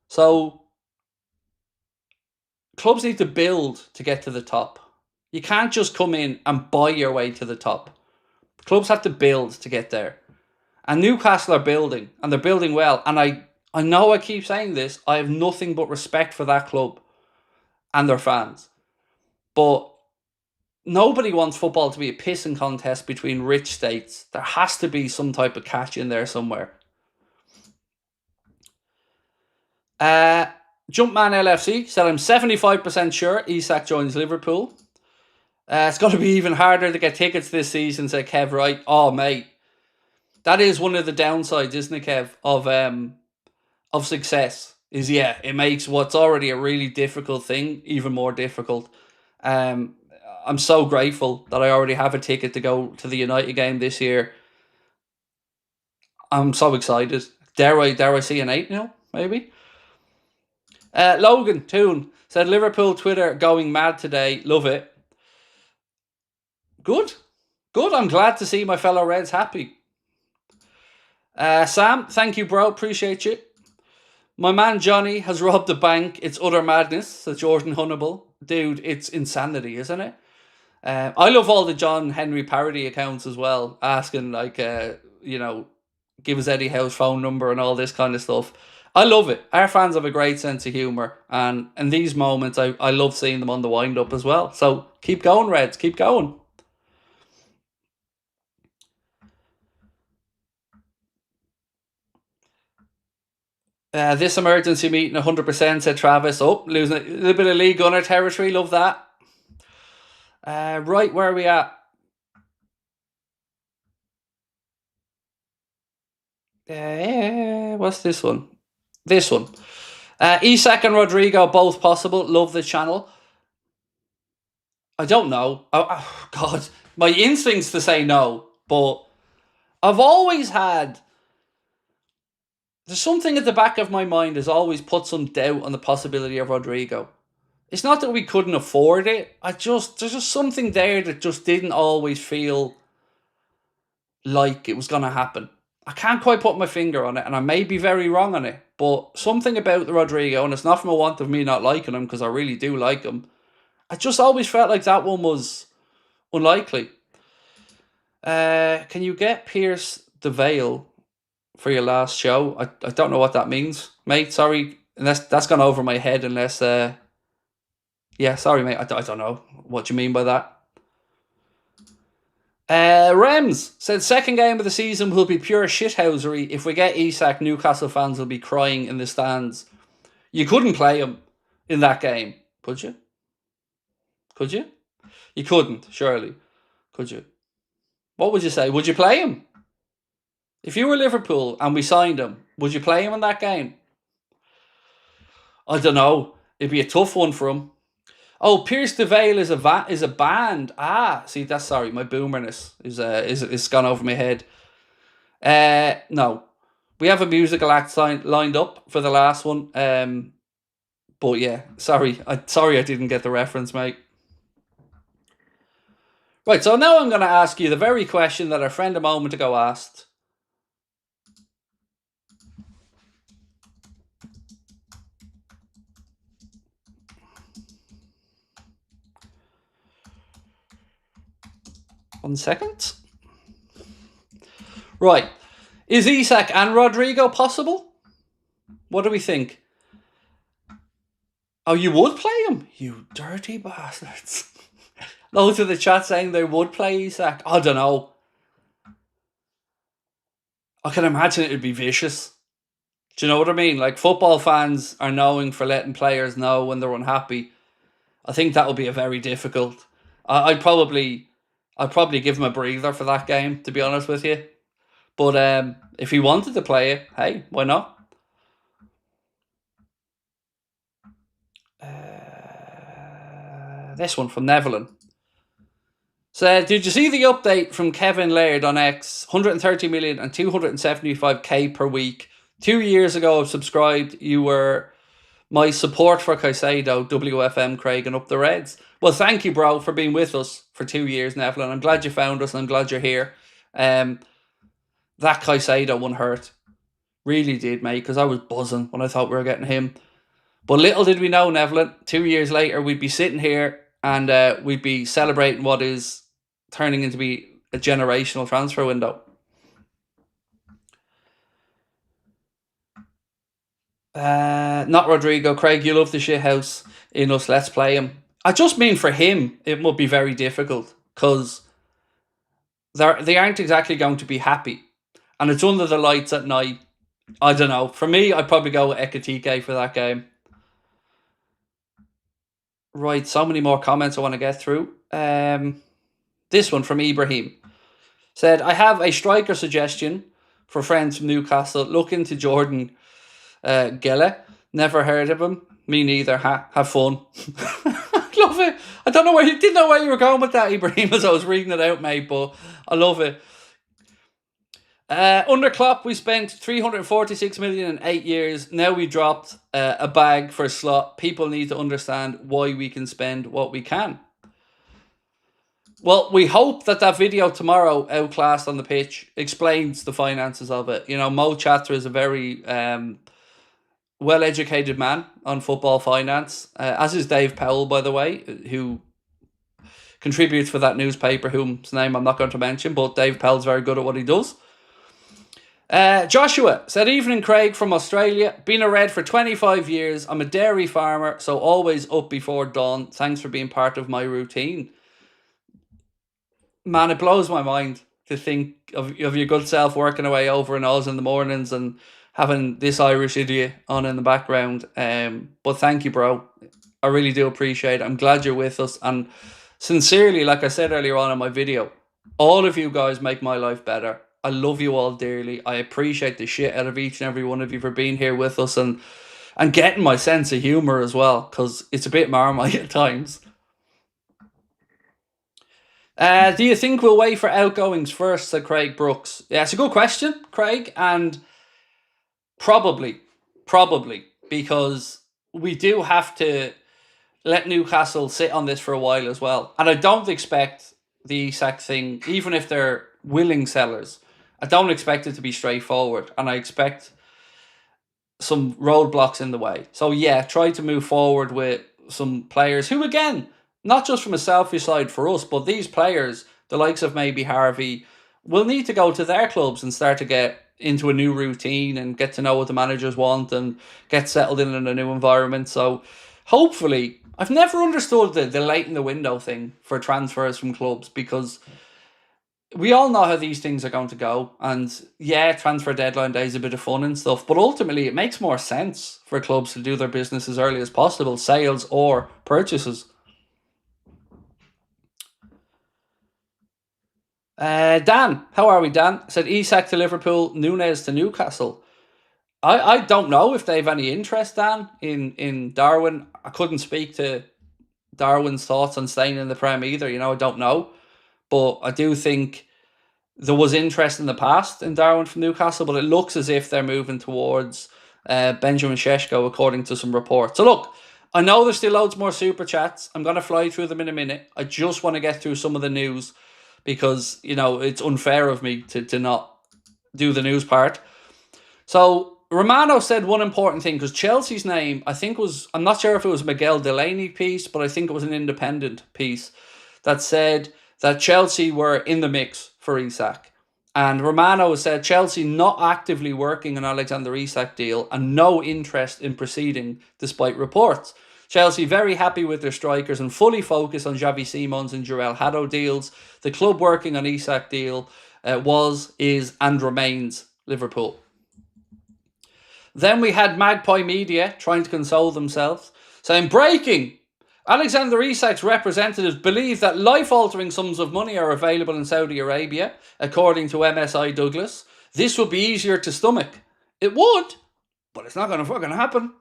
So clubs need to build to get to the top. You can't just come in and buy your way to the top. Clubs have to build to get there. And Newcastle are building, and they're building well. And I know I keep saying this, I have nothing but respect for that club and their fans. But nobody wants football to be a pissing contest between rich states. There has to be some type of catch in there somewhere. Jumpman LFC said, I'm 75% sure Isak joins Liverpool. It's going to be even harder to get tickets this season, said Kev Wright. Oh, mate. That is one of the downsides, isn't it, Kev, of success. Is, yeah, it makes what's already a really difficult thing even more difficult. Um, I'm so grateful that I already have a ticket to go to the United game this year. I'm so excited. Dare I see an 8-0, maybe? Logan Toon said Liverpool Twitter going mad today. Love it. Good. Good. I'm glad to see my fellow Reds happy. Sam, thank you, bro. Appreciate you. My man Johnny has robbed the bank. It's utter madness, says Jordan Hunnable. Dude, it's insanity, isn't it? I love all the John Henry parody accounts as well, asking, like, give us Eddie Howe's phone number and all this kind of stuff. I love it. Our fans have a great sense of humour, and in these moments, I love seeing them on the wind-up as well. So keep going, Reds. Keep going. This emergency meeting 100%, said Travis. Oh, losing a little bit of League Gunner territory. Love that. Right, where are we at? What's this one? This one. Isak and Rodrigo, both possible. Love the channel. I don't know. Oh, God. My instinct's to say no, but I've always had... There's something at the back of my mind has always put some doubt on the possibility of Rodrigo. It's not that we couldn't afford it. There's just something there that just didn't always feel like it was going to happen. I can't quite put my finger on it, and I may be very wrong on it, but something about the Rodrigo, and it's not from a want of me not liking him, because I really do like him, I just always felt like that one was unlikely. Can you get Pierce the Veil for your last show? I don't know what that means, mate. Sorry, unless that's gone over my head. Unless, yeah, sorry, mate. I don't know what you mean by that. Rems said second game of the season will be pure shithousery. If we get Isak, Newcastle fans will be crying in the stands. You couldn't play him in that game, could you? Could you? You couldn't, surely. Could you? What would you say? Would you play him? If you were Liverpool and we signed him, would you play him in that game? I don't know. It'd be a tough one for him. Oh, Pierce the Veil is a band. Ah, see, that's sorry. My boomerness is gone over my head. No, we have a musical act lined up for the last one. But yeah, sorry, I didn't get the reference, mate. Right, so now I'm going to ask you the very question that our friend a moment ago asked. One second. Right. Is Isak and Rodrigo possible? What do we think? Oh, you would play him? You dirty bastards. Those of the chat saying they would play Isak. I don't know. I can imagine it would be vicious. Do you know what I mean? Like, football fans are knowing for letting players know when they're unhappy. I think that would be a very difficult. I'd probably give him a breather for that game, to be honest with you. But if he wanted to play it, hey, why not? This one from Nevelin. So, did you see the update from Kevin Laird on X? 130 million and 275k per week. 2 years ago, I've subscribed. You were my support for Caicedo, WFM Craig, and up the Reds. Well, thank you, bro, for being with us for 2 years, Neville. I'm glad you found us, and I'm glad you're here. That Caicedo one hurt. Really did, mate, because I was buzzing when I thought we were getting him. But little did we know, Neville, 2 years later, we'd be sitting here and we'd be celebrating what is turning into be a generational transfer window. Not Rodrigo. Craig, you love the shithouse in us. Let's play him. I just mean for him, it would be very difficult because they aren't exactly going to be happy. And it's under the lights at night. I don't know. For me, I'd probably go with Ekatike for that game. Right, so many more comments I want to get through. This one from Ibrahim said, I have a striker suggestion for friends from Newcastle. Look into Jordan Gelle. Never heard of him. Me neither. Have fun. I love it. I didn't know where you were going with that, Ibrahim, as I was reading it out, mate, but I love it. Under Klopp, we spent 346 million in 8 years. Now we dropped a bag for a slot. People need to understand why we can spend what we can. Well, we hope that video tomorrow, Outclassed on the Pitch, explains the finances of it. You know, Mo Chatter is a very well-educated man on football finance, as is Dave Powell, by the way, who contributes for that newspaper, whose name I'm not going to mention, but Dave Powell's very good at what he does. Joshua said, evening Craig from Australia. Been a Red for 25 years. I'm a dairy farmer, so always up before dawn. Thanks for being part of my routine. Man, it blows my mind to think of your good self working away over in Oz in the mornings and having this Irish idiot on in the background. But thank you, bro. I really do appreciate it. I'm glad you're with us. And sincerely, like I said earlier on in my video, all of you guys make my life better. I love you all dearly. I appreciate the shit out of each and every one of you for being here with us and getting my sense of humour as well, because it's a bit marmite at times. Do you think we'll wait for outgoings first, said Craig Brooks? Yeah, it's a good question, Craig, and probably, because we do have to let Newcastle sit on this for a while as well. And I don't expect the Isak thing, even if they're willing sellers, I don't expect it to be straightforward, and I expect some roadblocks in the way. So yeah, try to move forward with some players who, again, not just from a selfish side for us, but these players, the likes of maybe Harvey, will need to go to their clubs and start to get into a new routine and get to know what the managers want and get settled in a new environment. So hopefully, I've never understood the late in the window thing for transfers from clubs, because we all know how these things are going to go. And yeah, transfer deadline day is a bit of fun and stuff, but ultimately it makes more sense for clubs to do their business as early as possible, sales or purchases. Dan, how are we, Dan? Said Isak to Liverpool, Nunez to Newcastle. I don't know if they have any interest, Dan, in Darwin. I couldn't speak to Darwin's thoughts on staying in the Prem either. You know, I don't know. But I do think there was interest in the past in Darwin from Newcastle, but it looks as if they're moving towards Benjamin Šeško, according to some reports. So look, I know there's still loads more super chats. I'm going to fly through them in a minute. I just want to get through some of the news, because, you know, it's unfair of me to not do the news part. So Romano said one important thing, because Chelsea's name, I think I'm not sure if it was Miguel Delaney piece, but I think it was an Independent piece that said that Chelsea were in the mix for Isak. And Romano said Chelsea not actively working on Alexander Isak deal and no interest in proceeding despite reports. Chelsea very happy with their strikers and fully focused on Xavi Simons and Jurel Haddo deals. The club working on Isak deal is and remains Liverpool. Then we had Magpie Media trying to console themselves, saying, breaking! Alexander Isak's representatives believe that life-altering sums of money are available in Saudi Arabia, according to MSI Douglas. This would be easier to stomach. It would, but it's not going to fucking happen.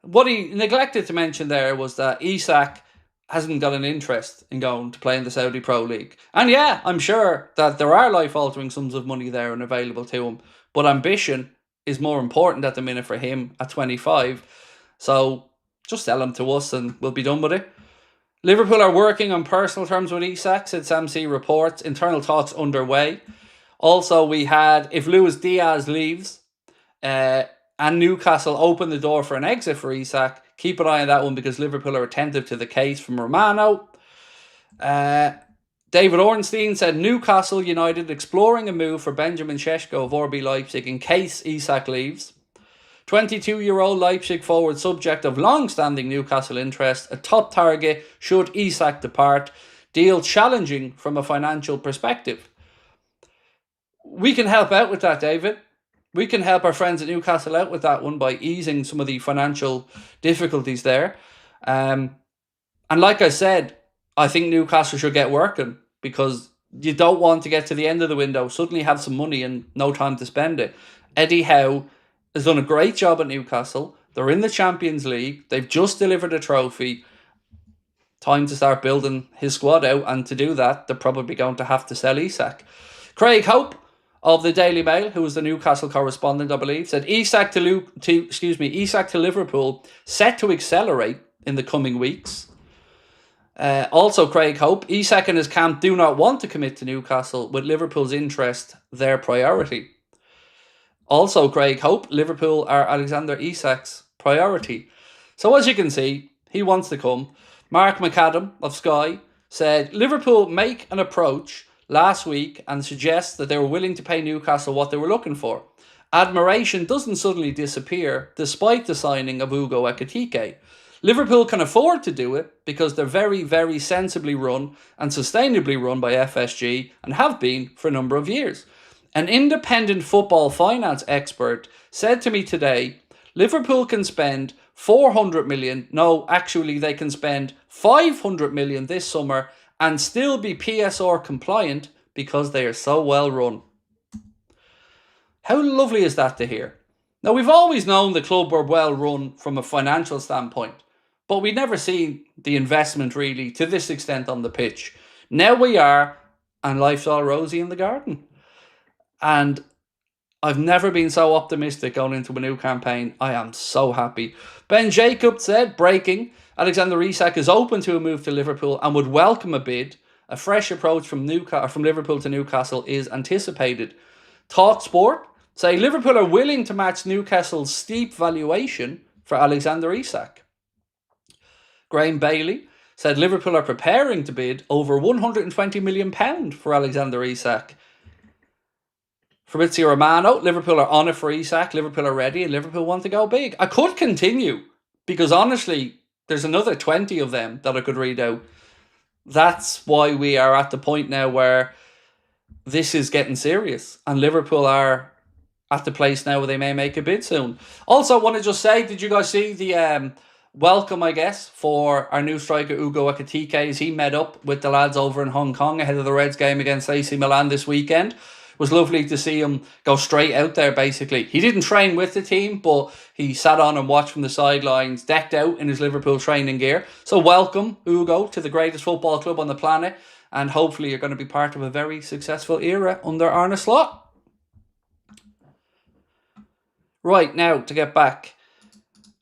What he neglected to mention there was that Isak hasn't got an interest in going to play in the Saudi Pro League. And yeah, I'm sure that there are life-altering sums of money there and available to him, but ambition is more important at the minute for him at 25. So just sell him to us and we'll be done with it. Liverpool are working on personal terms with Isak, said Sam C reports. Internal talks underway. Also, we had, if Luis Diaz leaves and Newcastle open the door for an exit for Isak, keep an eye on that one, because Liverpool are attentive to the case from Romano. David Ornstein said Newcastle United exploring a move for Benjamin Šeško of RB Leipzig in case Isak leaves. 22-year-old Leipzig forward subject of long-standing Newcastle interest, a top target should Isak depart. Deal challenging from a financial perspective. We can help out with that, David. We can help our friends at Newcastle out with that one by easing some of the financial difficulties there. And like I said, I think Newcastle should get working, because you don't want to get to the end of the window, suddenly have some money and no time to spend it. Eddie Howe has done a great job at Newcastle. They're in the Champions League. They've just delivered a trophy. Time to start building his squad out, and to do that, they're probably going to have to sell Isak. Craig Hope of the Daily Mail, who was the Newcastle correspondent, I believe, said Isak to Liverpool set to accelerate in the coming weeks. Also, Craig Hope, Isak and his camp do not want to commit to Newcastle, with Liverpool's interest their priority. Also, Craig Hope, Liverpool are Alexander Isak's priority. So as you can see, he wants to come. Mark McAdam of Sky said Liverpool make an approach last week and suggest that they were willing to pay Newcastle what they were looking for. Admiration doesn't suddenly disappear despite the signing of Ugo Ekitike. Liverpool can afford to do it because they're very, very sensibly run and sustainably run by FSG, and have been for a number of years. An independent football finance expert said to me today, Liverpool can spend 400 million, no, actually they can spend 500 million this summer and still be PSR compliant because they are so well run. How lovely is that to hear? Now, we've always known the club were well run from a financial standpoint, but we'd never seen the investment really to this extent on the pitch. Now we are, and life's all rosy in the garden. And I've never been so optimistic going into a new campaign. I am so happy. Ben Jacob said, breaking, Alexander Isak is open to a move to Liverpool and would welcome a bid. A fresh approach from Liverpool to Newcastle is anticipated. TalkSport say Liverpool are willing to match Newcastle's steep valuation for Alexander Isak. Graham Bailey said Liverpool are preparing to bid over £120 million for Alexander Isak. Fabrizio Romano, Liverpool are on it for Isak, Liverpool are ready, and Liverpool want to go big. I could continue, because honestly, there's another 20 of them that I could read out. That's why we are at the point now where this is getting serious, and Liverpool are at the place now where they may make a bid soon. Also, I want to just say, did you guys see the welcome, I guess, for our new striker Ugo Ekitike as he met up with the lads over in Hong Kong ahead of the Reds game against AC Milan this weekend? It was lovely to see him go straight out there, basically. He didn't train with the team, but he sat on and watched from the sidelines, decked out in his Liverpool training gear. So welcome, Ugo, to the greatest football club on the planet, and hopefully you're going to be part of a very successful era under Arne Slot. Right, now, to get back.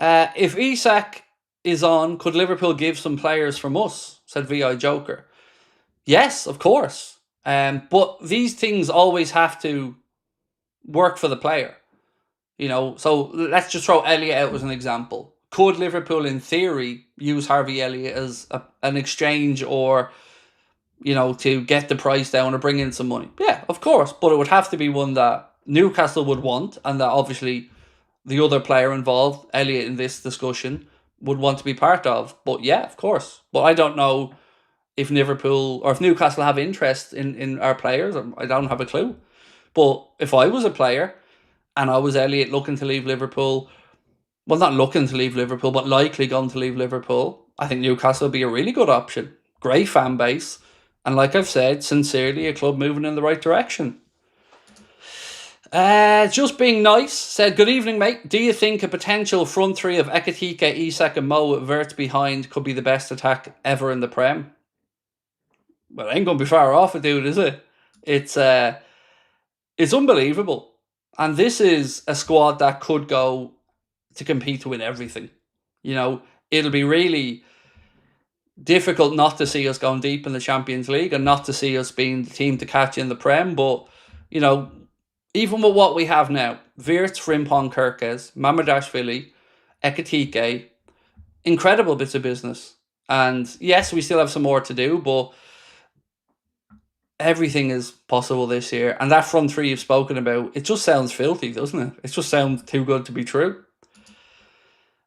If Isak is on, could Liverpool give some players from us? Said VI Joker. Yes, of course. But these things always have to work for the player. You know, so let's just throw Elliott out as an example. Could Liverpool, in theory, use Harvey Elliott as an exchange, or, you know, to get the price down or bring in some money? Yeah, of course. But it would have to be one that Newcastle would want, and that obviously the other player involved, Elliott, in this discussion, would want to be part of. But yeah, of course. But I don't know if Liverpool or if Newcastle have interest in our players. I don't have a clue. But if I was a player and I was Elliott looking to leave Liverpool, well, not looking to leave Liverpool, but likely going to leave Liverpool, I think Newcastle would be a really good option. Great fan base. And like I've said, sincerely, a club moving in the right direction. Just being nice said, good evening, mate. Do you think a potential front three of Ekitike, Isak and Mo with Wirtz behind could be the best attack ever in the Prem? Well, it ain't going to be far off it, dude, is it? It's unbelievable. And this is a squad that could go to compete to win everything. You know, it'll be really difficult not to see us going deep in the Champions League and not to see us being the team to catch in the Prem. But, you know, even with what we have now, Wirtz, Frimpong, Kerkez, Mamadashvili, Ekitike, incredible bits of business. And yes, we still have some more to do, but everything is possible this year. And that front three you've spoken about, it just sounds filthy, doesn't it? It just sounds too good to be true.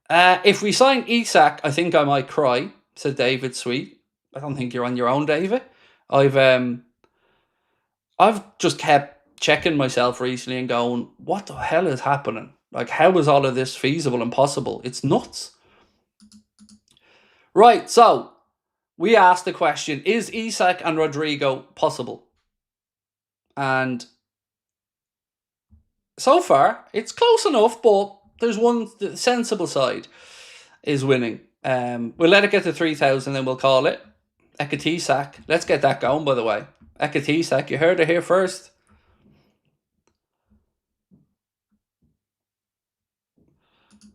If we sign Isak, I think I might cry, said David Sweet. I don't think you're on your own, David. I've just kept checking myself recently and going, what the hell is happening? Like, how is all of this feasible and possible? It's nuts. Right, so we asked the question, is Isak and Rodrigo possible? And so far, it's close enough, but there's one, the sensible side is winning. We'll let it get to 3,000 and we'll call it. Isak. Let's get that going, by the way. Isak, you heard it here first.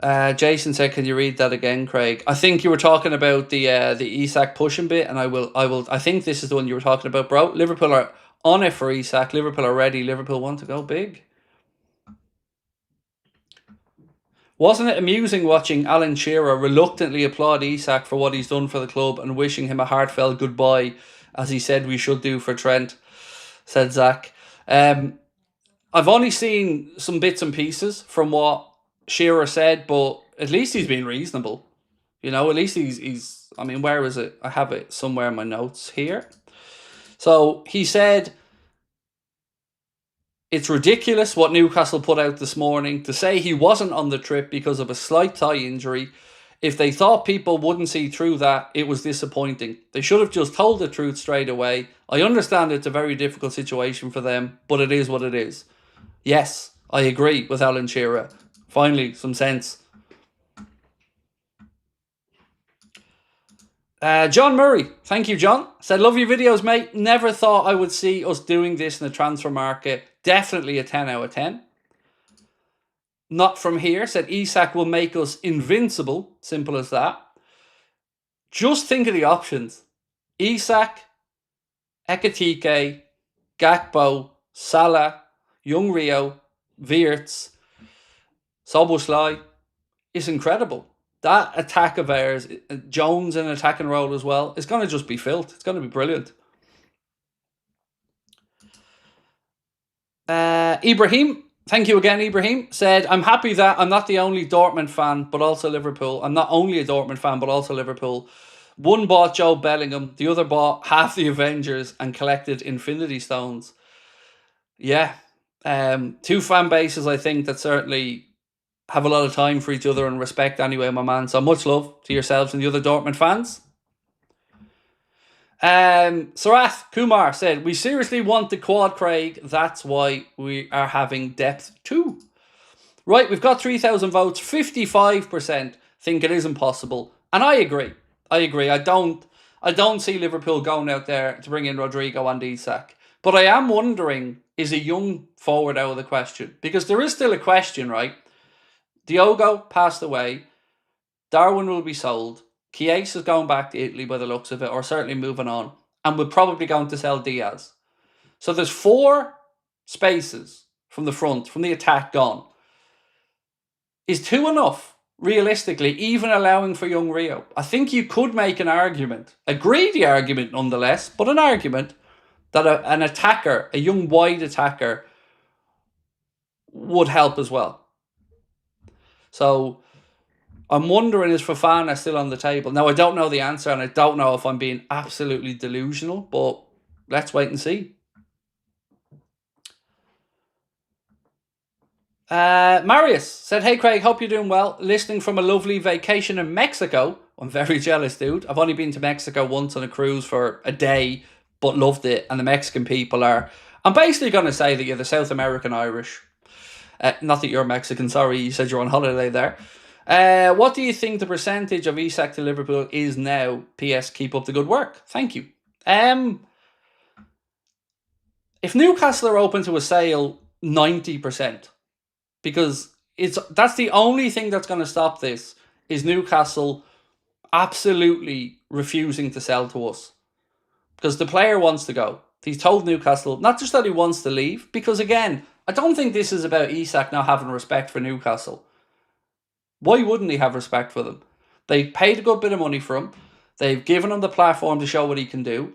Jason said, "Can you read that again, Craig?" I think you were talking about the Isak pushing bit, and I think this is the one you were talking about, bro. Liverpool are on it for Isak. Liverpool are ready. Liverpool want to go big. Wasn't it amusing watching Alan Shearer reluctantly applaud Isak for what he's done for the club and wishing him a heartfelt goodbye, as he said we should do for Trent? Said Zach. I've only seen some bits and pieces from what Shearer said, but at least he's been reasonable. You know, at least he's I mean, where is it? I have it somewhere in my notes here. So he said, it's ridiculous what Newcastle put out this morning to say he wasn't on the trip because of a slight thigh injury. If they thought people wouldn't see through that, it was disappointing. They should have just told the truth straight away. I understand it's a very difficult situation for them, but it is what it is. Yes, I agree with Alan Shearer. Finally, some sense. John Murray, thank you, John. Said, love your videos, mate. Never thought I would see us doing this in the transfer market. Definitely a 10 out of 10. Not from here. Said, Isak will make us invincible. Simple as that. Just think of the options. Isak, Ekitike, Gakpo, Salah, Young Rio, Wirtz, Soboslai. It's incredible. That attack of ours, Jones in an attacking role as well, is going to just be filth. It's going to be brilliant. Ibrahim, thank you again, Ibrahim, said, I'm happy that I'm not the only Dortmund fan, but also Liverpool. I'm not only a Dortmund fan, but also Liverpool. One bought Joe Bellingham, the other bought half the Avengers and collected Infinity Stones. Yeah. Two fan bases, I think, that certainly have a lot of time for each other and respect anyway, my man. So much love to yourselves and the other Dortmund fans. Sarath Kumar said, we seriously want the quad, Craig. That's why we are having depth too. Right, we've got 3,000 votes. 55% think it is impossible. And I agree. I don't see Liverpool going out there to bring in Rodrigo and Isak. But I am wondering, is a young forward out of the question? Because there is still a question, right? Diogo passed away. Darwin will be sold. Chiesa is going back to Italy by the looks of it, or certainly moving on. And we're probably going to sell Diaz. So there's 4 spaces from the front, from the attack gone. Is 2 enough, realistically, even allowing for young Rio? I think you could make an argument, a greedy argument nonetheless, but an argument that an attacker, a young wide attacker, would help as well. So I'm wondering, is Fofana still on the table? Now, I don't know the answer, and I don't know if I'm being absolutely delusional, but let's wait and see. Marius said, hey, Craig, hope you're doing well. Listening from a lovely vacation in Mexico. I'm very jealous, dude. I've only been to Mexico once on a cruise for a day, but loved it. And the Mexican people are... I'm basically going to say that you're the South American Irish. Not that you're Mexican, sorry. You said you're on holiday there. What do you think the percentage of Isak to Liverpool is now? P.S. Keep up the good work. Thank you. If Newcastle are open to a sale, 90%. Because that's the only thing that's going to stop this, is Newcastle absolutely refusing to sell to us. Because the player wants to go. He's told Newcastle, not just that he wants to leave, because again, I don't think this is about Isak not having respect for Newcastle. Why wouldn't he have respect for them? They paid a good bit of money for him. They've given him the platform to show what he can do.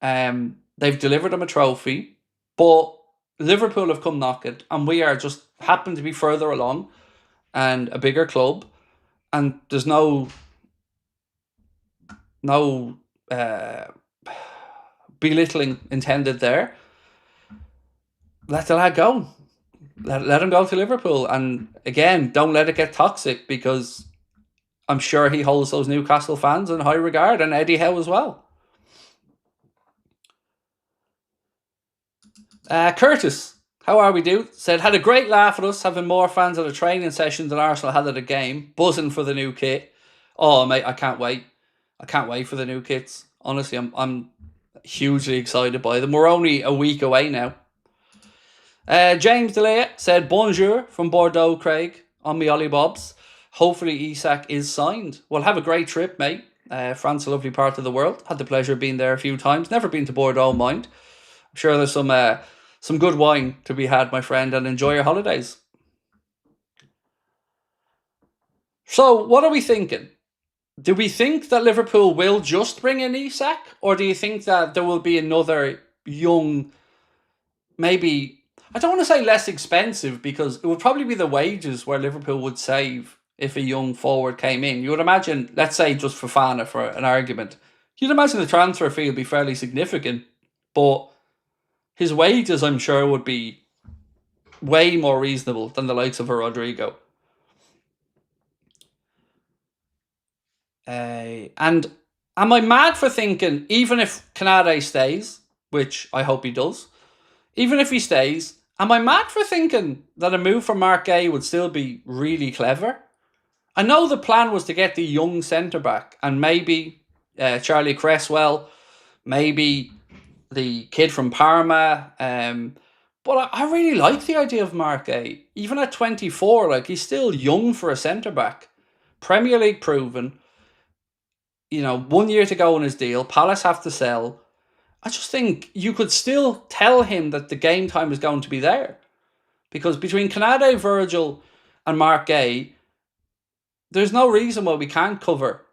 They've delivered him a trophy. But Liverpool have come knocking, and we are just happen to be further along and a bigger club. And there's no belittling intended there. Let the lad go. Let him go to Liverpool. And again, don't let it get toxic, because I'm sure he holds those Newcastle fans in high regard, and Eddie Howe as well. Curtis, how are we, dude? Said, had a great laugh at us, having more fans at a training session than Arsenal had at a game. Buzzing for the new kit. Oh, mate, I can't wait. I can't wait for the new kits. Honestly, I'm hugely excited by them. We're only a week away now. James Delay said, bonjour from Bordeaux, Craig, on me Ollie Bobs. Hopefully Isak is signed. Well, have a great trip, mate. France, a lovely part of the world. Had the pleasure of being there a few times. Never been to Bordeaux, mind. I'm sure there's some good wine to be had, my friend, and enjoy your holidays. So, what are we thinking? Do we think that Liverpool will just bring in Isak? Or do you think that there will be another young, maybe, I don't want to say less expensive, because it would probably be the wages where Liverpool would save if a young forward came in. You would imagine, let's say just Fofana for an argument, you'd imagine the transfer fee would be fairly significant, but his wages, I'm sure, would be way more reasonable than the likes of a Rodrigo. And am I mad for thinking, even if Canade stays, which I hope he does, even if he stays, am I mad for thinking that a move for Mark Gay would still be really clever? I know the plan was to get the young centre-back, and maybe Charlie Cresswell, maybe the kid from Parma, but I really like the idea of Mark Gay. Even at 24, like, he's still young for a centre-back. Premier League proven. 1 year to go on his deal. Palace have to sell. I just think you could still tell him that the game time is going to be there. Because between Canade, Virgil and Mark Gay, there's no reason why we can't cover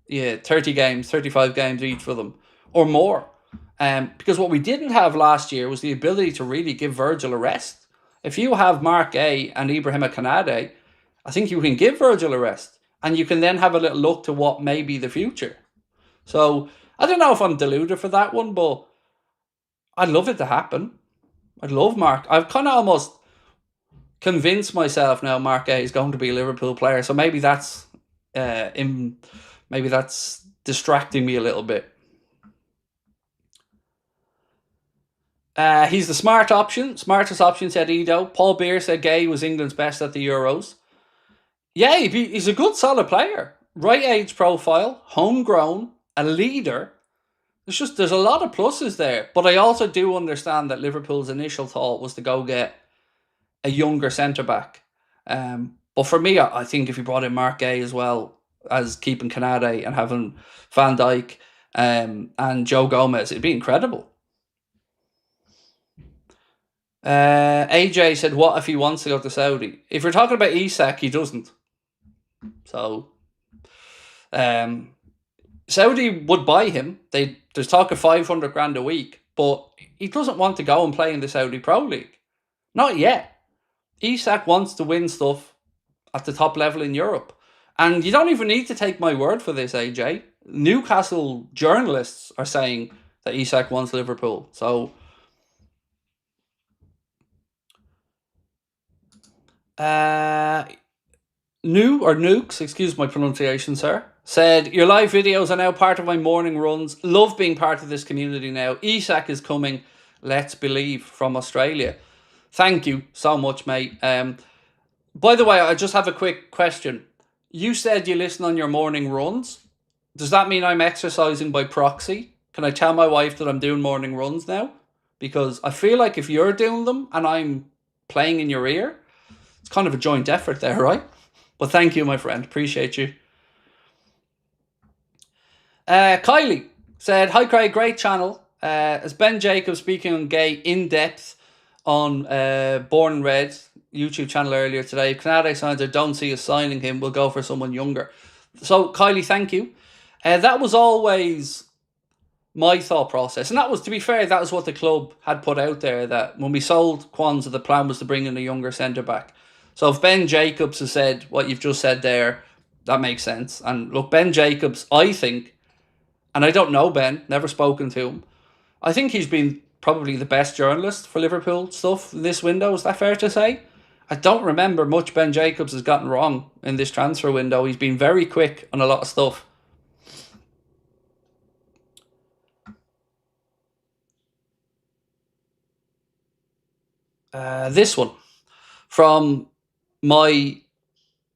30 games, 35 games each for them, or more. Because what we didn't have last year was the ability to really give Virgil a rest. If you have Mark Gay and Ibrahima Canade, I think you can give Virgil a rest. And you can then have a little look to what may be the future. So, I don't know if I'm deluded for that one, but I'd love it to happen. I'd love Mark. I've kind of almost convinced myself now Mark Gay is going to be a Liverpool player. So maybe that's distracting me a little bit. He's the smartest option, said Edo. Paul Beer said Gay was England's best at the Euros. Yeah, he's a good, solid player. Right age profile, homegrown, a leader. There's a lot of pluses there. But I also do understand that Liverpool's initial thought was to go get a younger centre-back. But for me, I think if you brought in Mark Gay as well as keeping Canade and having Van Dijk and Joe Gomez, it'd be incredible. AJ said, what if he wants to go to Saudi? If you're talking about Isak, he doesn't. So, Saudi would buy him. There's talk of 500 grand a week, but he doesn't want to go and play in the Saudi Pro League. Not yet. Isak wants to win stuff at the top level in Europe. And you don't even need to take my word for this, AJ. Newcastle journalists are saying that Isak wants Liverpool. So, Nukes, excuse my pronunciation, sir, said, your live videos are now part of my morning runs. Love being part of this community now. Isak is coming. Let's believe, from Australia. Thank you so much, mate. By the way, I just have a quick question. You said you listen on your morning runs. Does that mean I'm exercising by proxy? Can I tell my wife that I'm doing morning runs now? Because I feel like if you're doing them and I'm playing in your ear, it's kind of a joint effort there, right? But thank you, my friend. Appreciate you. Kylie said, hi, Craig. Great channel. As Ben Jacobs speaking on Gay in depth on Born and Red YouTube channel earlier today. If Canade signs, I don't see us signing him. We'll go for someone younger. So, Kylie, thank you. That was always my thought process. And that was, to be fair, that was what the club had put out there, that when we sold Kwanzaa, the plan was to bring in a younger centre-back. So if Ben Jacobs has said what you've just said there, that makes sense. And look, Ben Jacobs, I think, and I don't know Ben, never spoken to him, I think he's been probably the best journalist for Liverpool stuff in this window. Is that fair to say? I don't remember much Ben Jacobs has gotten wrong in this transfer window. He's been very quick on a lot of stuff. This one from my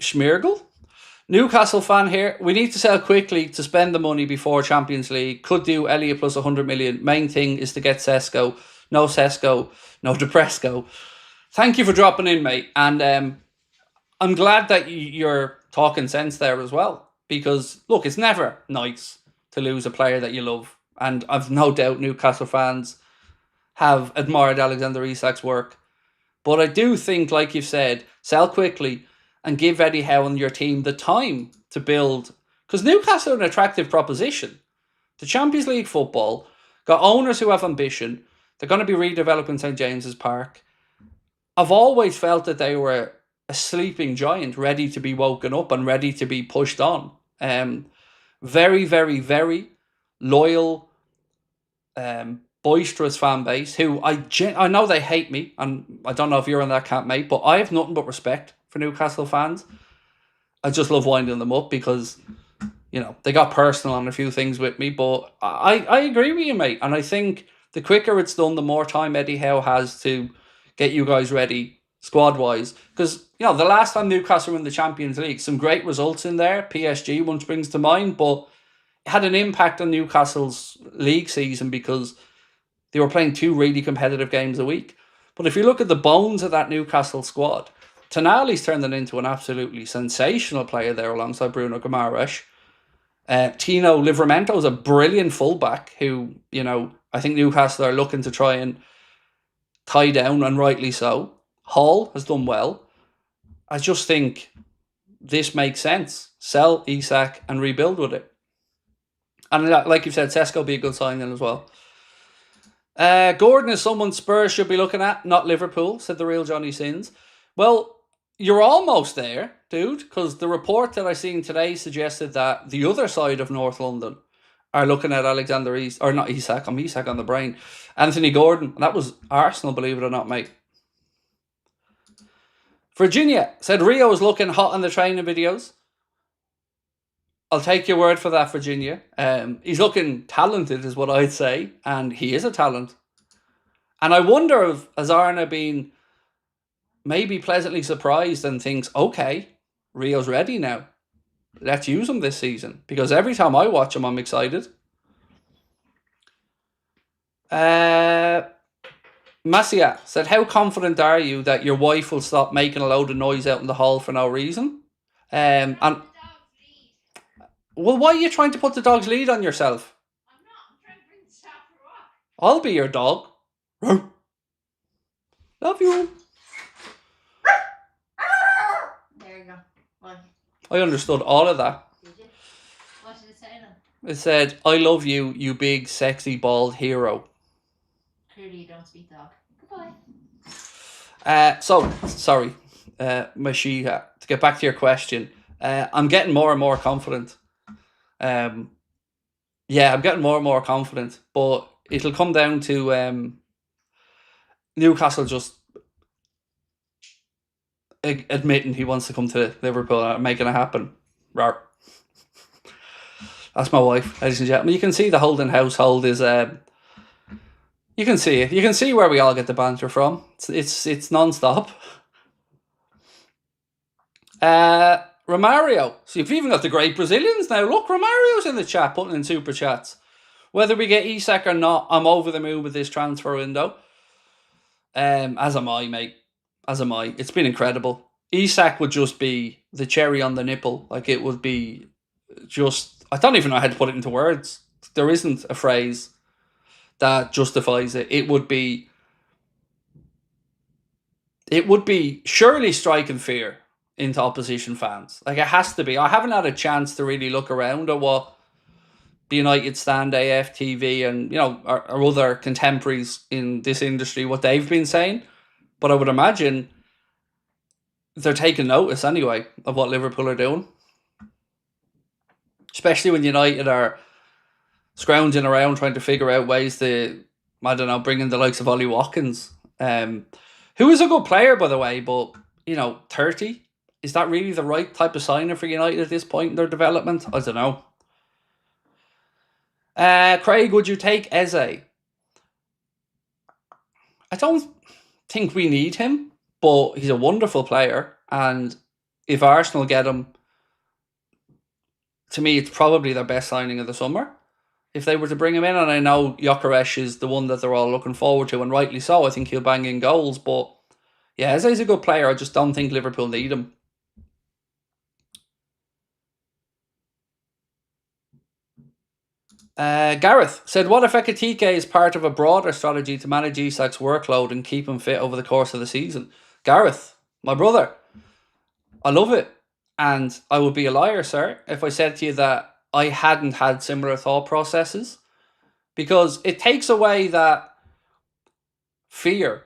Schmirgel. Newcastle fan here. We need to sell quickly to spend the money before Champions League. Could do Elliott plus 100 million. Main thing is to get Sesko. No Sesko, no Depresco. Thank you for dropping in, mate. And I'm glad that you're talking sense there as well. Because, look, it's never nice to lose a player that you love. And I've no doubt Newcastle fans have admired Alexander Isak's work. But I do think, like you've said, sell quickly and give Eddie Howe and your team the time to build. Because Newcastle are an attractive proposition. The Champions League football, got owners who have ambition. They're going to be redeveloping St. James's Park. I've always felt that they were a sleeping giant, ready to be woken up and ready to be pushed on. Very, very, very loyal, boisterous fan base who I know they hate me, and I don't know if you're in that camp, mate, but I have nothing but respect for Newcastle fans. I just love winding them up because, you know, they got personal on a few things with me, but I agree with you, mate, and I think the quicker it's done, the more time Eddie Howe has to get you guys ready squad-wise. Because, you know, the last time Newcastle were in the Champions League, some great results in there. PSG one springs to mind, but it had an impact on Newcastle's league season because they were playing 2 really competitive games a week. But if you look at the bones of that Newcastle squad, Tonali's turned it into an absolutely sensational player there alongside Bruno Guimaraes. Tino Livramento is a brilliant fullback who, you know, I think Newcastle are looking to try and tie down, and rightly so. Hall has done well. I just think this makes sense. Sell Isak and rebuild with it. And like you've said, Sesko will be a good signing as well. Gordon is someone Spurs should be looking at, not Liverpool, said the real Johnny Sins. Well, you're almost there, dude, because the report that I seen today suggested that the other side of North London are looking at Alexander Isak, or not Isak, I'm Isak on the brain, Anthony Gordon. And that was Arsenal, believe it or not, mate. Virginia said Rio is looking hot on the training videos. I'll take your word for that, Virginia. He's looking talented, is what I'd say, and he is a talent. And I wonder if has Arna been maybe pleasantly surprised and thinks, okay, Rio's ready now. Let's use him this season. Because every time I watch him, I'm excited. Masia said, how confident are you that your wife will stop making a load of noise out in the hall for no reason? And well, why are you trying to put the dog's lead on yourself? I'm not. I'm trying to bring the staff for a walk. I'll be your dog. Love you. There you go. What? I understood all of that. Did you? What did it say then? It said, I love you, you big, sexy, bald hero. Clearly you don't speak dog. Goodbye. Sorry, Mashiha, to get back to your question, I'm getting more and more confident. I'm getting more and more confident, but it'll come down to Newcastle just admitting he wants to come to Liverpool and making it happen. Rawr. That's my wife, ladies and gentlemen. You can see the Houlden household is you can see it. You can see where we all get the banter from. It's non-stop. Romario. So you've even got the great Brazilians now. Look, Romario's in the chat, putting in super chats. Whether we get Isak or not, I'm over the moon with this transfer window. As am I, mate. As am I. It's been incredible. Isak would just be the cherry on the nipple. Like, it would be just... I don't even know how to put it into words. There isn't a phrase that justifies it. It would be surely striking fear into opposition fans. Like, it has to be. I haven't had a chance to really look around at what the United Stand, AFTV, and, you know, our other contemporaries in this industry, what they've been saying. But I would imagine they're taking notice anyway of what Liverpool are doing. Especially when United are scrounging around trying to figure out ways to, I don't know, bring in the likes of Ollie Watkins, who is a good player, by the way, but 30. Is that really the right type of signing for United at this point in their development? I don't know. Craig, would you take Eze? I don't think we need him, but he's a wonderful player. And if Arsenal get him, to me, it's probably their best signing of the summer. If they were to bring him in, and I know Gyökeres is the one that they're all looking forward to, and rightly so. I think he'll bang in goals, but yeah, Eze's a good player. I just don't think Liverpool need him. Gareth said, what if Ekitike is part of a broader strategy to manage Isak's workload and keep him fit over the course of the season? Gareth, my brother, I love it. And I would be a liar, sir, if I said to you that I hadn't had similar thought processes, because it takes away that fear.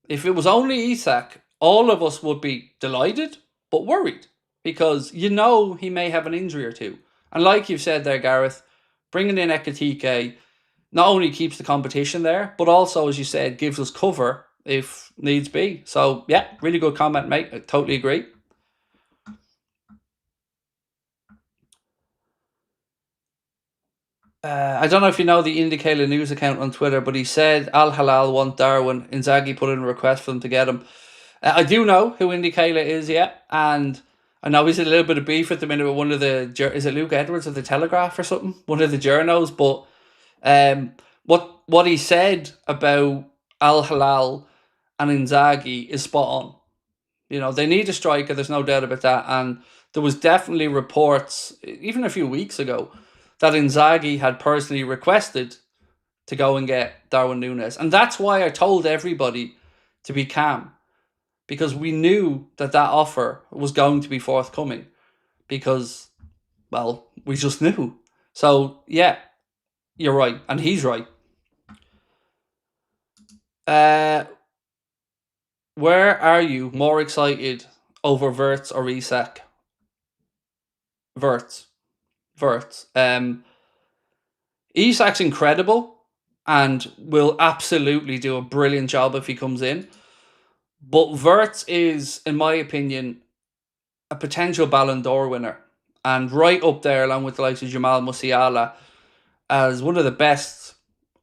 If it was only Isak, all of us would be delighted, but worried, because he may have an injury or two. And like you've said there, Gareth, bringing in Ekitike not only keeps the competition there, but also, as you said, gives us cover if needs be. So, yeah, really good comment, mate. I totally agree. I don't know if you know the Indicator news account on Twitter, but he said Al Hilal want Darwin. Inzaghi put in a request for them to get him. I do know who Indicator is, yeah, and I know he's a little bit of beef at the minute with one of the... Is it Luke Edwards of the Telegraph or something? One of the journos, but what he said about Al Hilal and Inzaghi is spot on. They need a striker, there's no doubt about that, and there was definitely reports, even a few weeks ago, that Inzaghi had personally requested to go and get Darwin Núñez. And that's why I told everybody to be calm, because we knew that offer was going to be forthcoming, because, well, we just knew. So, yeah, you're right, and he's right. Where are you more excited over Wirtz or Isak? Wirtz. Isak's incredible and will absolutely do a brilliant job if he comes in. But Wirtz is, in my opinion, a potential Ballon d'Or winner, and right up there along with the likes of Jamal Musiala as one of the best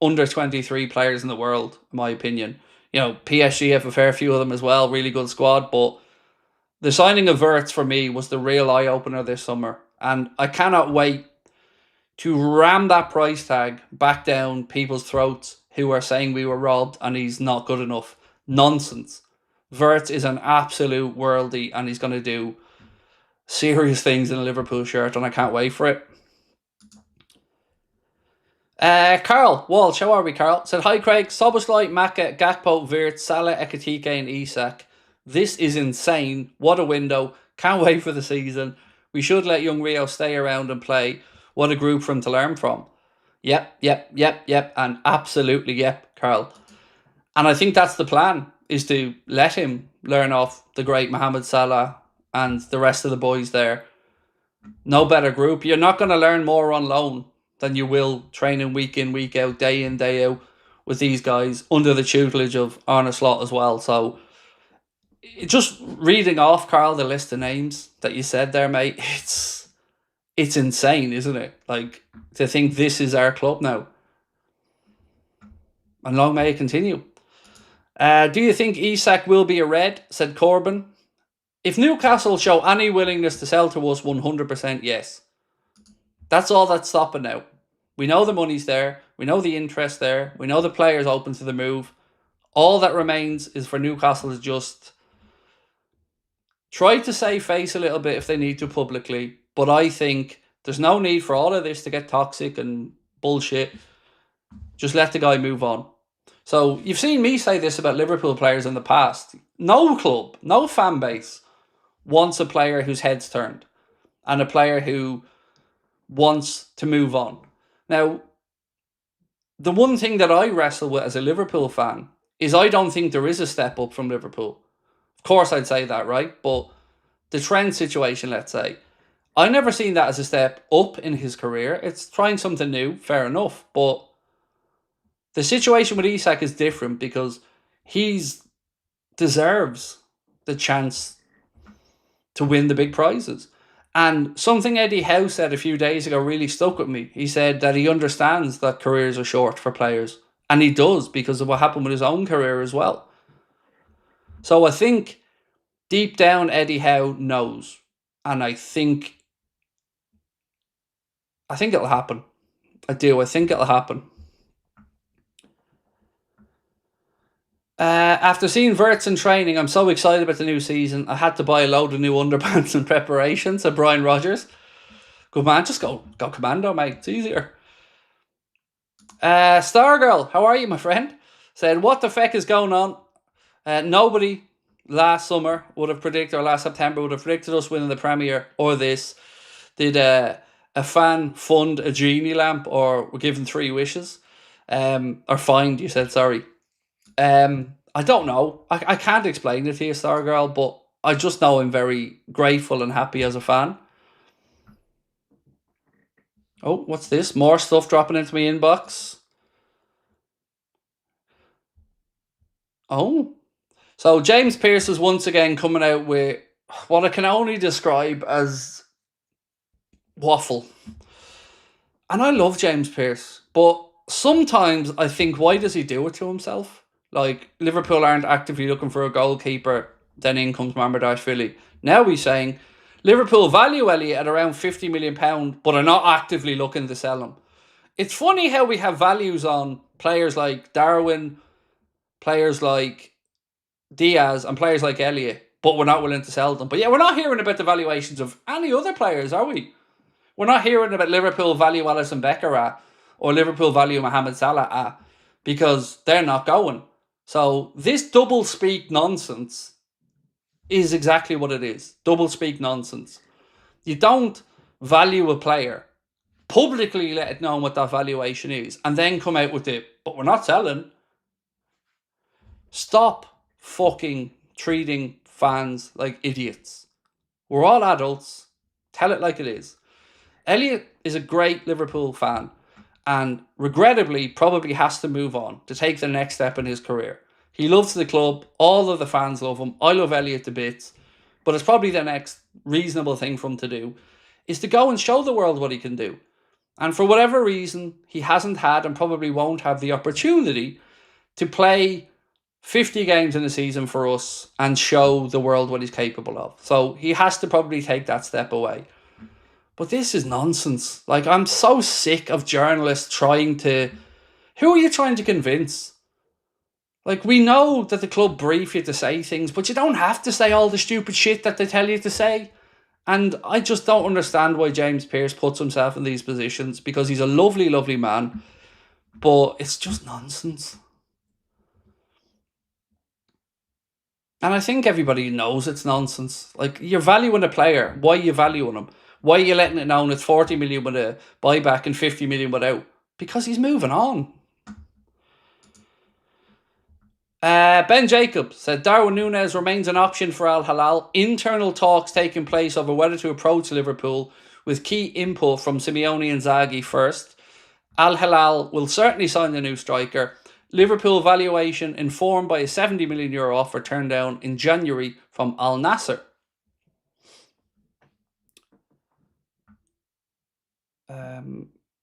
under-23 players in the world, in my opinion. PSG have a fair few of them as well, really good squad, but the signing of Wirtz for me was the real eye-opener this summer, and I cannot wait to ram that price tag back down people's throats who are saying we were robbed and he's not good enough. Nonsense. Wirtz is an absolute worldie, and he's going to do serious things in a Liverpool shirt, and I can't wait for it. Carl Walsh, how are we, Carl? Said, hi Craig, Szoboszlai, Maka, Gakpo, Wirtz, Salah, Ekitike and Isak. This is insane. What a window. Can't wait for the season. We should let young Rio stay around and play. What a group for him to learn from. Yep, and absolutely yep, Carl. And I think that's the plan, is to let him learn off the great Mohamed Salah and the rest of the boys there. No better group. You're not going to learn more on loan than you will training week in, week out, day in, day out with these guys under the tutelage of Arne Slot as well. So just reading off, Carl, the list of names that you said there, mate, it's insane, isn't it? Like, to think this is our club now. And long may it continue. Do you think Isak will be a red? Said Corbin. If Newcastle show any willingness to sell to us, 100% yes. That's all that's stopping now. We know the money's there. We know the interest there. We know the player's open to the move. All that remains is for Newcastle to just try to save face a little bit if they need to publicly. But I think there's no need for all of this to get toxic and bullshit. Just let the guy move on. So you've seen me say this about Liverpool players in the past. No club, no fan base wants a player whose head's turned and a player who wants to move on. Now, the one thing that I wrestle with as a Liverpool fan is I don't think there is a step up from Liverpool. Of course I'd say that, right? But the Trent situation, let's say, I never seen that as a step up in his career. It's trying something new, fair enough. But the situation with Isak is different because he deserves the chance to win the big prizes. And something Eddie Howe said a few days ago really stuck with me. He said that he understands that careers are short for players. And he does, because of what happened with his own career as well. So I think deep down Eddie Howe knows. And I think it'll happen. I do. I think it'll happen. After seeing Verts in training, I'm so excited about the new season. I had to buy a load of new underpants in preparation, said Brian Rogers. Good man, just go commando, mate. It's easier. Stargirl, how are you, my friend? Said, what the feck is going on? Nobody last summer would have predicted, or last September would have predicted us winning the Premier or this. Did a fan fund a genie lamp, or were given 3 wishes? Or fined, you said, sorry. I don't know. I can't explain it to you, Stargirl, but I just know I'm very grateful and happy as a fan. Oh, what's this? More stuff dropping into my inbox. Oh. So James Pearce is once again coming out with what I can only describe as waffle. And I love James Pearce, but sometimes I think, why does he do it to himself? Like, Liverpool aren't actively looking for a goalkeeper, then in comes Mamardashvili. Now he's saying, Liverpool value Elliott at around £50 million, but are not actively looking to sell him. It's funny how we have values on players like Darwin, players like Diaz, and players like Elliott, but we're not willing to sell them. But yeah, we're not hearing about the valuations of any other players, are we? We're not hearing about Liverpool value Alisson Becker at, or Liverpool value Mohamed Salah at, because they're not going. So this double speak nonsense is exactly what it is. Double speak nonsense. You don't value a player, publicly let it know what that valuation is, and then come out with it, but we're not selling. Stop fucking treating fans like idiots. We're all adults. Tell it like it is. Elliott is a great Liverpool fan, and regrettably probably has to move on to take the next step in his career. He loves the club. All of the fans love him. I love Elliott to bits. But it's probably the next reasonable thing for him to do is to go and show the world what he can do. And for whatever reason, he hasn't had and probably won't have the opportunity to play 50 games in a season for us and show the world what he's capable of. So he has to probably take that step away. But this is nonsense. Like, I'm so sick of journalists trying to... Who are you trying to convince? Like, we know that the club brief you to say things, but you don't have to say all the stupid shit that they tell you to say. And I just don't understand why James Pearce puts himself in these positions, because he's a lovely, lovely man. But it's just nonsense. And I think everybody knows it's nonsense. Like, you're valuing a player. Why are you valuing him? Why are you letting it known it's 40 million with a buyback and 50 million without? Because he's moving on. Ben Jacobs said Darwin Núñez remains an option for Al Hilal. Internal talks taking place over whether to approach Liverpool, with key input from Simeone and Zaghi first. Al Hilal will certainly sign the new striker. Liverpool valuation informed by a €70 million offer turned down in January from Al Nassr.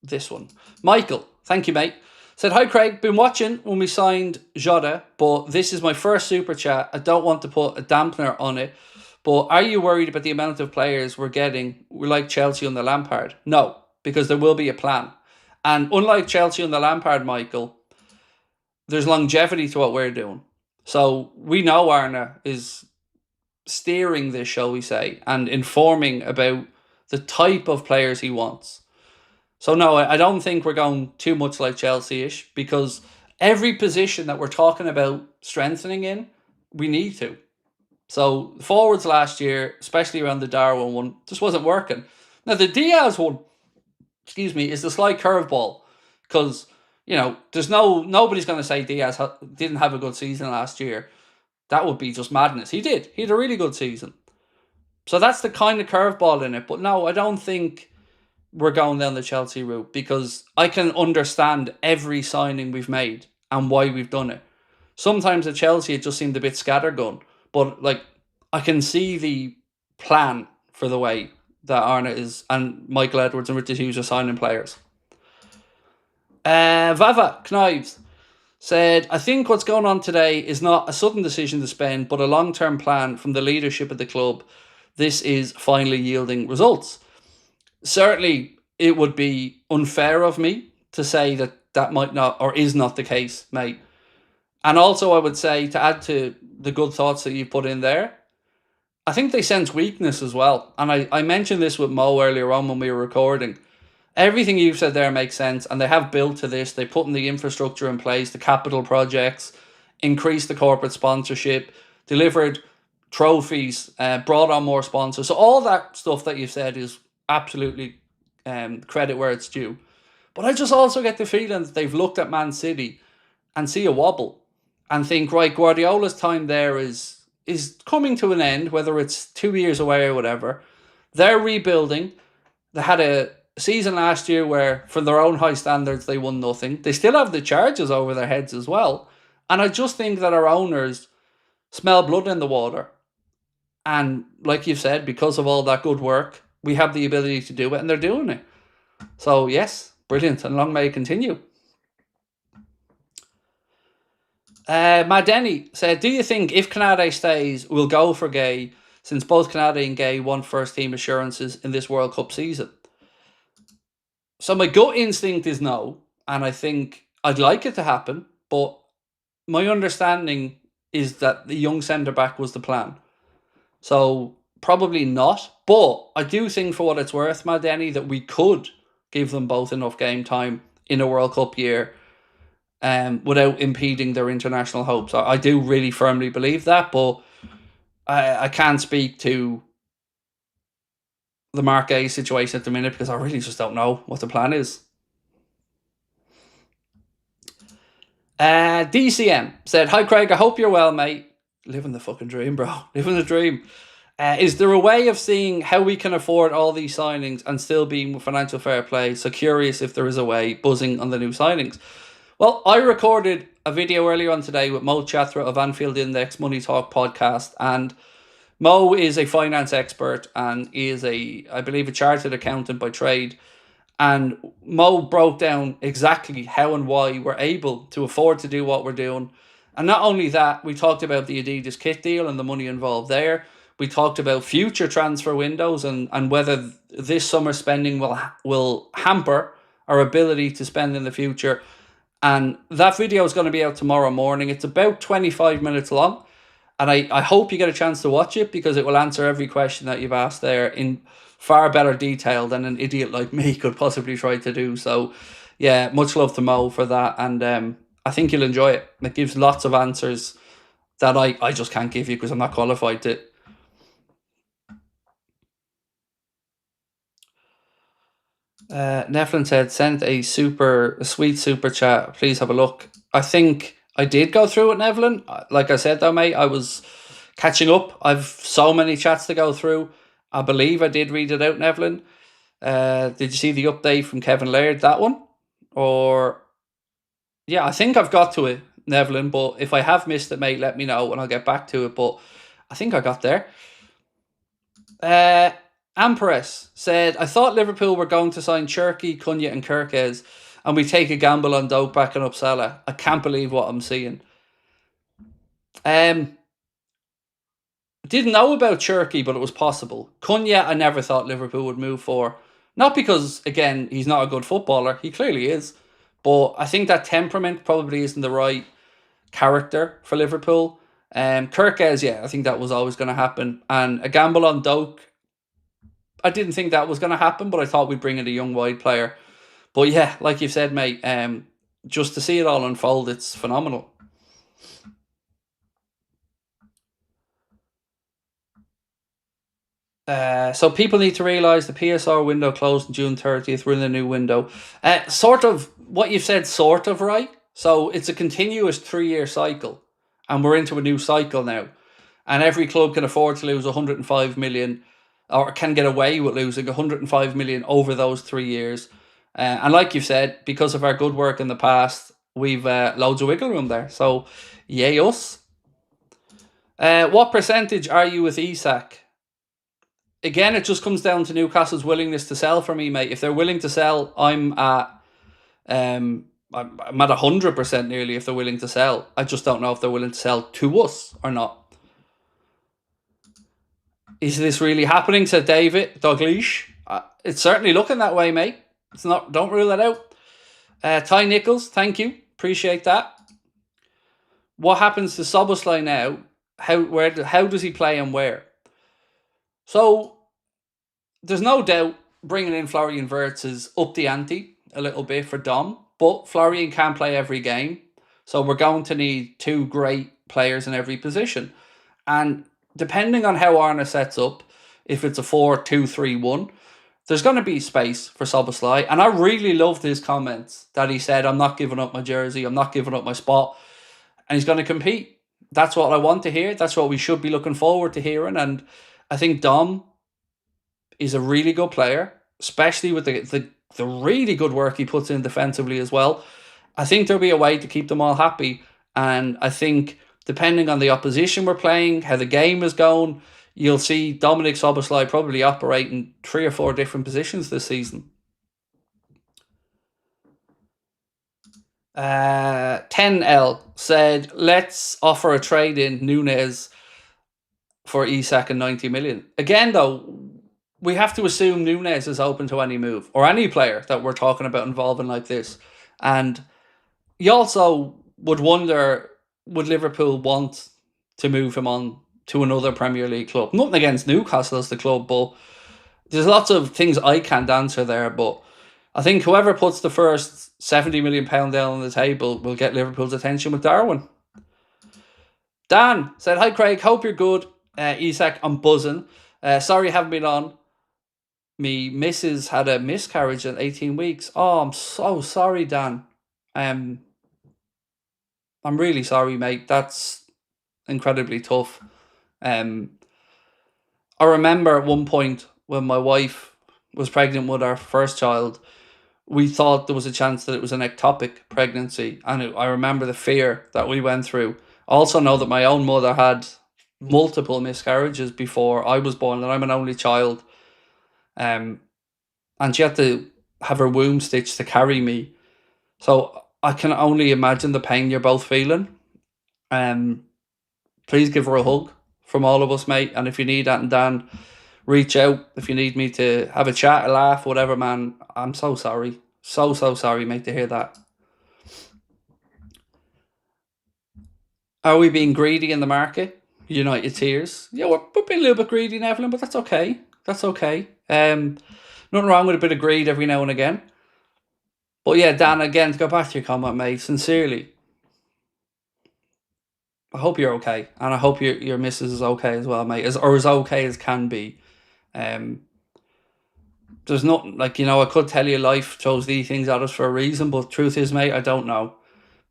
This one. Michael, thank you, mate. Said, hi Craig, been watching when we signed Jota, but this is my first super chat. I don't want to put a dampener on it, but are you worried about the amount of players we're getting? We're like Chelsea on the Lampard. No, because there will be a plan. And unlike Chelsea on the Lampard, Michael, there's longevity to what we're doing. So we know Arne is steering this, shall we say, and informing about the type of players he wants. So no, I don't think we're going too much like Chelsea-ish, because every position that we're talking about strengthening in, we need to. So forwards last year, especially around the Darwin one, just wasn't working. Now the Diaz one, is the slight curveball, because there's nobody's going to say Diaz didn't have a good season last year. That would be just madness. He did. He had a really good season. So that's the kind of curveball in it. But no, I don't think we're going down the Chelsea route, because I can understand every signing we've made and why we've done it. Sometimes at Chelsea it just seemed a bit scattergun, but like I can see the plan for the way that Arna is and Michael Edwards and Richard Hughes are signing players. Vava Knives said, I think what's going on today is not a sudden decision to spend, but a long-term plan from the leadership of the club. This is finally yielding results. Certainly, it would be unfair of me to say that that might not or is not the case, mate. And also, I would say, to add to the good thoughts that you put in there, I think they sense weakness as well. And I mentioned this with Mo earlier on when we were recording. Everything you've said there makes sense, and they have built to this. They put in the infrastructure in place, the capital projects, increased the corporate sponsorship, delivered trophies, brought on more sponsors. So all that stuff that you've said is absolutely credit where it's due. But I just also get the feeling that they've looked at Man City and see a wobble and think, right, Guardiola's time there is coming to an end, whether it's 2 years away or whatever. They're rebuilding. They had a season last year where, for their own high standards, they won nothing. They still have the charges over their heads as well. And I just think that our owners smell blood in the water. And like you've said, because of all that good work, we have the ability to do it, and they're doing it. So yes, brilliant, and long may it continue. Matt Denny said, do you think if Canade stays, we'll go for Gay, since both Canade and Gay want first team assurances in this World Cup season? So my gut instinct is no, and I think I'd like it to happen, but my understanding is that the young centre-back was the plan. So probably not, but I do think, for what it's worth, Matt Denny, that we could give them both enough game time in a World Cup year without impeding their international hopes. I do really firmly believe that, but I can't speak to the Mark Gay situation at the minute because I really just don't know what the plan is. DCM said, hi Craig, I hope you're well, mate. Living the fucking dream, bro. Living the dream. Is there a way of seeing how we can afford all these signings and still be financial fair play? So curious if there is a way, buzzing on the new signings. Well, I recorded a video earlier on today with Mo Chatra of Anfield Index Money Talk podcast, and Mo is a finance expert and is I believe, a chartered accountant by trade. And Mo broke down exactly how and why we're able to afford to do what we're doing. And not only that, we talked about the Adidas kit deal and the money involved there. We talked about future transfer windows and whether this summer spending will hamper our ability to spend in the future. And that video is going to be out tomorrow morning. It's about 25 minutes long. And I hope you get a chance to watch it, because it will answer every question that you've asked there in far better detail than an idiot like me could possibly try to do. So, yeah, much love to Mo for that. And I think you'll enjoy it. It gives lots of answers that I just can't give you because I'm not qualified to. Nevlin said, sent a sweet super chat. Please have a look. I think I did go through it, Nevlin. Like I said though, mate, I was catching up. I've so many chats to go through. I believe I did read it out, Nevlin. Did you see the update from Kevin Laird, that one? Or, yeah, I think I've got to it, Nevlin, but if I have missed it, mate, let me know and I'll get back to it. But I think I got there. Amperes said, I thought Liverpool were going to sign Cherky, Cunha and Kirkes, and we take a gamble on Doak backing up Salah. I can't believe what I'm seeing. Didn't know about Cherky, but it was possible. Cunha, I never thought Liverpool would move for. Not because, again, he's not a good footballer. He clearly is. But I think that temperament probably isn't the right character for Liverpool. Kirkes, yeah, I think that was always going to happen. And a gamble on Doak, I didn't think that was going to happen, but I thought we'd bring in a young wide player. But yeah, like you've said, mate, just to see it all unfold, it's phenomenal. So people need to realise the PSR window closed on June 30th. We're in the new window. Sort of what you've said, sort of right. So it's a continuous 3-year cycle, and we're into a new cycle now. And every club can afford to lose 105 million, or can get away with losing 105 million over those 3 years. And like you've said, because of our good work in the past, we've loads of wiggle room there. So, yay us. What percentage are you with Isak? Again, it just comes down to Newcastle's willingness to sell for me, mate. If they're willing to sell, I'm at 100% nearly if they're willing to sell. I just don't know if they're willing to sell to us or not. Is this really happening? Said David Douglas. It's certainly looking that way, mate. It's not. Don't rule that out. Ty Nichols, thank you. Appreciate that. What happens to Szoboszlai now? How does he play and where? So there's no doubt bringing in Florian Wirtz is up the ante a little bit for Dom, but Florian can't play every game. So we're going to need two great players in every position. And depending on how Arne sets up, if it's a 4-2-3-1, there's going to be space for Szoboszlai. And I really loved his comments that he said, I'm not giving up my jersey, I'm not giving up my spot. And he's going to compete. That's what I want to hear. That's what we should be looking forward to hearing. And I think Dom is a really good player, especially with the really good work he puts in defensively as well. I think there'll be a way to keep them all happy. And I think depending on the opposition we're playing, how the game is going, you'll see Dominic Szoboszlai probably operate in 3 or 4 different positions this season. 10L said, let's offer a trade in Núñez for Isak and 90 million. Again, though, we have to assume Núñez is open to any move, or any player that we're talking about involving like this. And you also would wonder, would Liverpool want to move him on to another Premier League club? Nothing against Newcastle as the club, but there's lots of things I can't answer there. But I think whoever puts the first £70 million down on the table will get Liverpool's attention with Darwin. Dan said, hi Craig, hope you're good. Isak, I'm buzzing. Sorry I haven't been on. Me missus had a miscarriage at 18 weeks. Oh, I'm so sorry, Dan. I'm really sorry, mate. That's incredibly tough. I remember at one point when my wife was pregnant with our first child, we thought there was a chance that it was an ectopic pregnancy. And I remember the fear that we went through. I also know that my own mother had multiple miscarriages before I was born, and I'm an only child. And she had to have her womb stitched to carry me. So I can only imagine the pain you're both feeling. Please give her a hug from all of us, mate. And if you need that, and Dan, reach out. If you need me to have a chat, a laugh, whatever, man. I'm so sorry. So sorry, mate, to hear that. Are we being greedy in the market? United tears. Yeah, we're being a little bit greedy, Evelyn, but that's okay. That's okay. Nothing wrong with a bit of greed every now and again. But yeah, Dan, again, to go back to your comment, mate, sincerely, I hope you're okay. And I hope your missus is okay as well, mate. As okay as can be. There's nothing, I could tell you life throws these things at us for a reason, but truth is, mate, I don't know.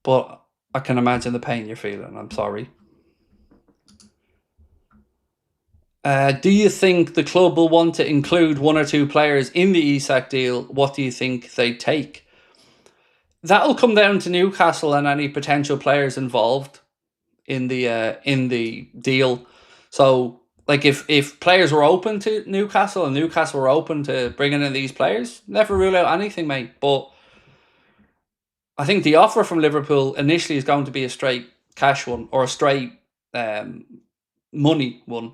But I can imagine the pain you're feeling. I'm sorry. Do you think the club will want to include 1 or 2 players in the Isak deal? What do you think they take? That'll come down to Newcastle and any potential players involved in the deal. So, if players were open to Newcastle and Newcastle were open to bringing in these players, never rule out anything, mate. But I think the offer from Liverpool initially is going to be a straight cash one, or a straight money one.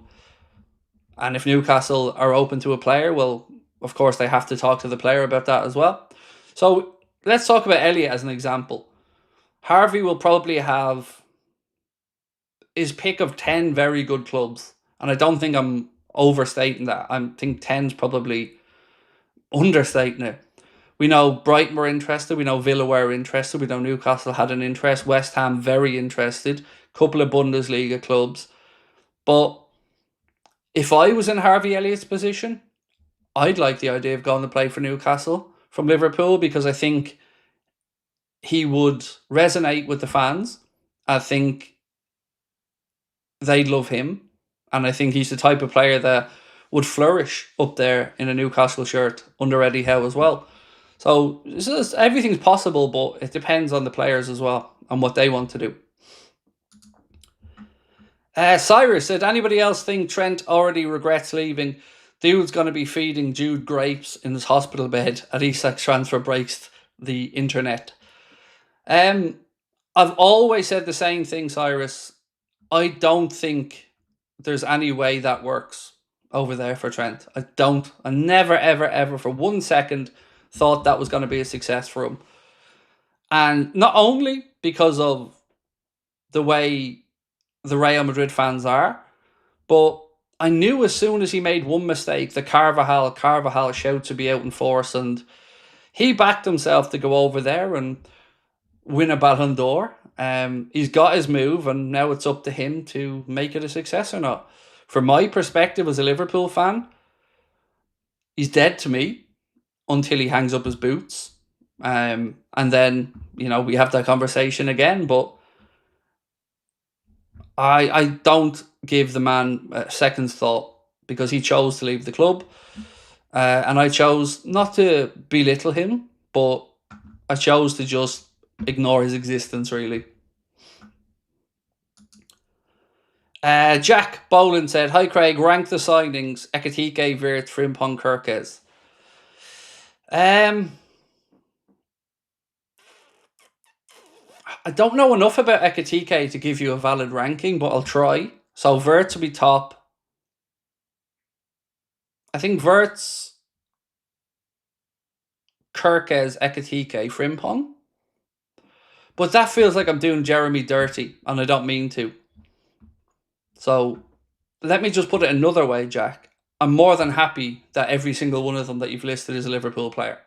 And if Newcastle are open to a player, well, of course, they have to talk to the player about that as well. So let's talk about Elliott as an example. Harvey will probably have his pick of 10 very good clubs. And I don't think I'm overstating that. I think 10's probably understating it. We know Brighton were interested. We know Villa were interested. We know Newcastle had an interest. West Ham very interested. Couple of Bundesliga clubs. But if I was in Harvey Elliott's position, I'd like the idea of going to play for Newcastle from Liverpool, because I think he would resonate with the fans. I think they'd love him. And I think he's the type of player that would flourish up there in a Newcastle shirt under Eddie Howe as well. So everything's possible, but it depends on the players as well and what they want to do. Cyrus said, anybody else think Trent already regrets leaving? Dude's going to be feeding Jude grapes in his hospital bed at Isak's transfer breaks the internet. I've always said the same thing, Cyrus. I don't think there's any way that works over there for Trent. I don't. I never, ever, ever for 1 second thought that was going to be a success for him. And not only because of the way the Real Madrid fans are, but I knew as soon as he made one mistake, the Carvajal shout to be out in force, and he backed himself to go over there and win a Ballon d'Or. He's got his move, and now it's up to him to make it a success or not. From my perspective as a Liverpool fan, he's dead to me until he hangs up his boots. And then, we have that conversation again, but I don't give the man a second's thought because he chose to leave the club. And I chose not to belittle him, but I chose to just ignore his existence, really. Jack Boland said, hi Craig, rank the signings, Ekitike, Wirtz, Frimpong, Kirkes. I don't know enough about Ekitike to give you a valid ranking, but I'll try. So Wirtz will be top. I think Wirtz, Kirkes, Ekitike, Frimpong. But that feels like I'm doing Jeremy dirty, and I don't mean to. So let me just put it another way, Jack. I'm more than happy that every single one of them that you've listed is a Liverpool player.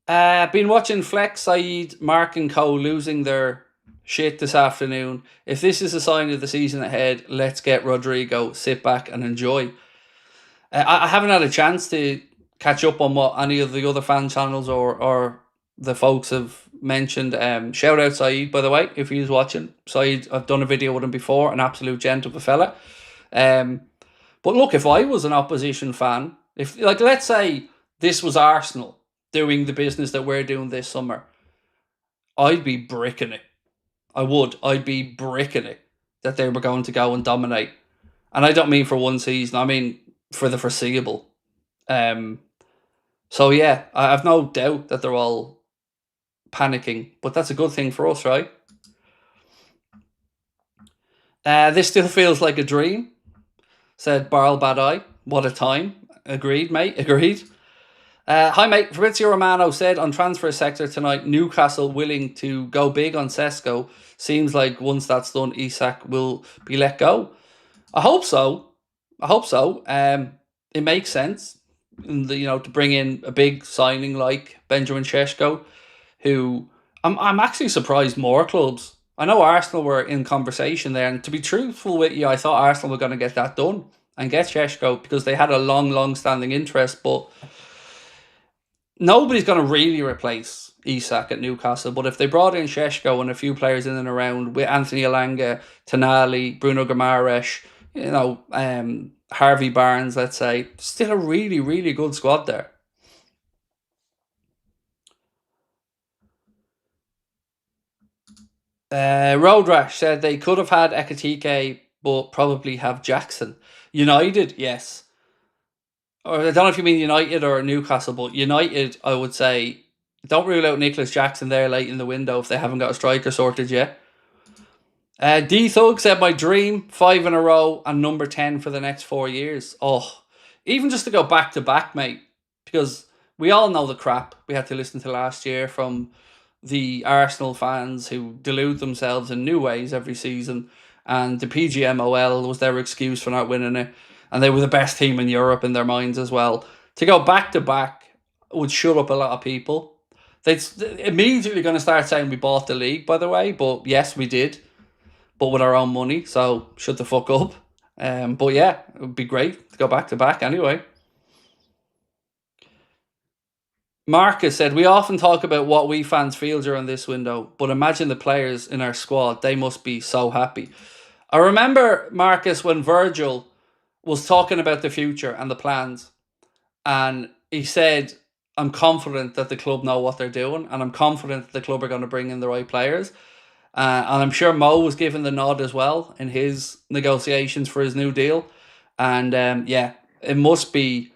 Been watching Flex, Said, Mark and Co losing their shit this afternoon. If this is a sign of the season ahead, let's get Rodrigo, sit back and enjoy. I haven't had a chance to catch up on what any of the other fan channels or the folks have mentioned. Shout out Said, by the way, if he's watching. Said, I've done a video with him before, an absolute gent of a fella. But look, if I was an opposition fan, if let's say this was Arsenal doing the business that we're doing this summer, I'd be bricking it. I would. I'd be bricking it that they were going to go and dominate. And I don't mean for one season. I mean for the foreseeable. So yeah, I have no doubt that they're all panicking. But that's a good thing for us, right? This still feels like a dream, said Barl Bad Eye. What a time. Agreed, mate. Agreed. Hi, mate. Fabrizio Romano said on transfer sector tonight, Newcastle willing to go big on Sesko. Seems like once that's done, Isak will be let go. I hope so. It makes sense, to bring in a big signing like Benjamin Šeško, who I'm actually surprised more clubs. I know Arsenal were in conversation there, and to be truthful with you, I thought Arsenal were going to get that done and get Šeško because they had a long-standing interest, but nobody's going to really replace Isak at Newcastle, but if they brought in Šeško and a few players in and around with Anthony Elanga, Tonali, Bruno Guimaraes, Harvey Barnes, let's say, still a really, really good squad there. Road Rash said they could have had Ekitike, but probably have Jackson. United, yes. Or I don't know if you mean United or Newcastle, but United, I would say, don't rule out Nicholas Jackson there late in the window if they haven't got a striker sorted yet. D-Thug said, my dream, 5 in a row and number 10 for the next 4 years. Oh, even just to go back to back, mate, because we all know the crap we had to listen to last year from the Arsenal fans who delude themselves in new ways every season, and the PGMOL was their excuse for not winning it, and they were the best team in Europe in their minds as well. To go back to back would shut up a lot of people. They're immediately going to start saying we bought the league, by the way, but yes, we did, but with our own money, so shut the fuck up. But yeah, it would be great to go back to back anyway. Marcus said, we often talk about what we fans feel during this window, but imagine the players in our squad. They must be so happy. I remember, Marcus, when Virgil was talking about the future and the plans, and he said, I'm confident that the club know what they're doing, and I'm confident that the club are going to bring in the right players. And I'm sure Mo was given the nod as well in his negotiations for his new deal. And yeah, it must be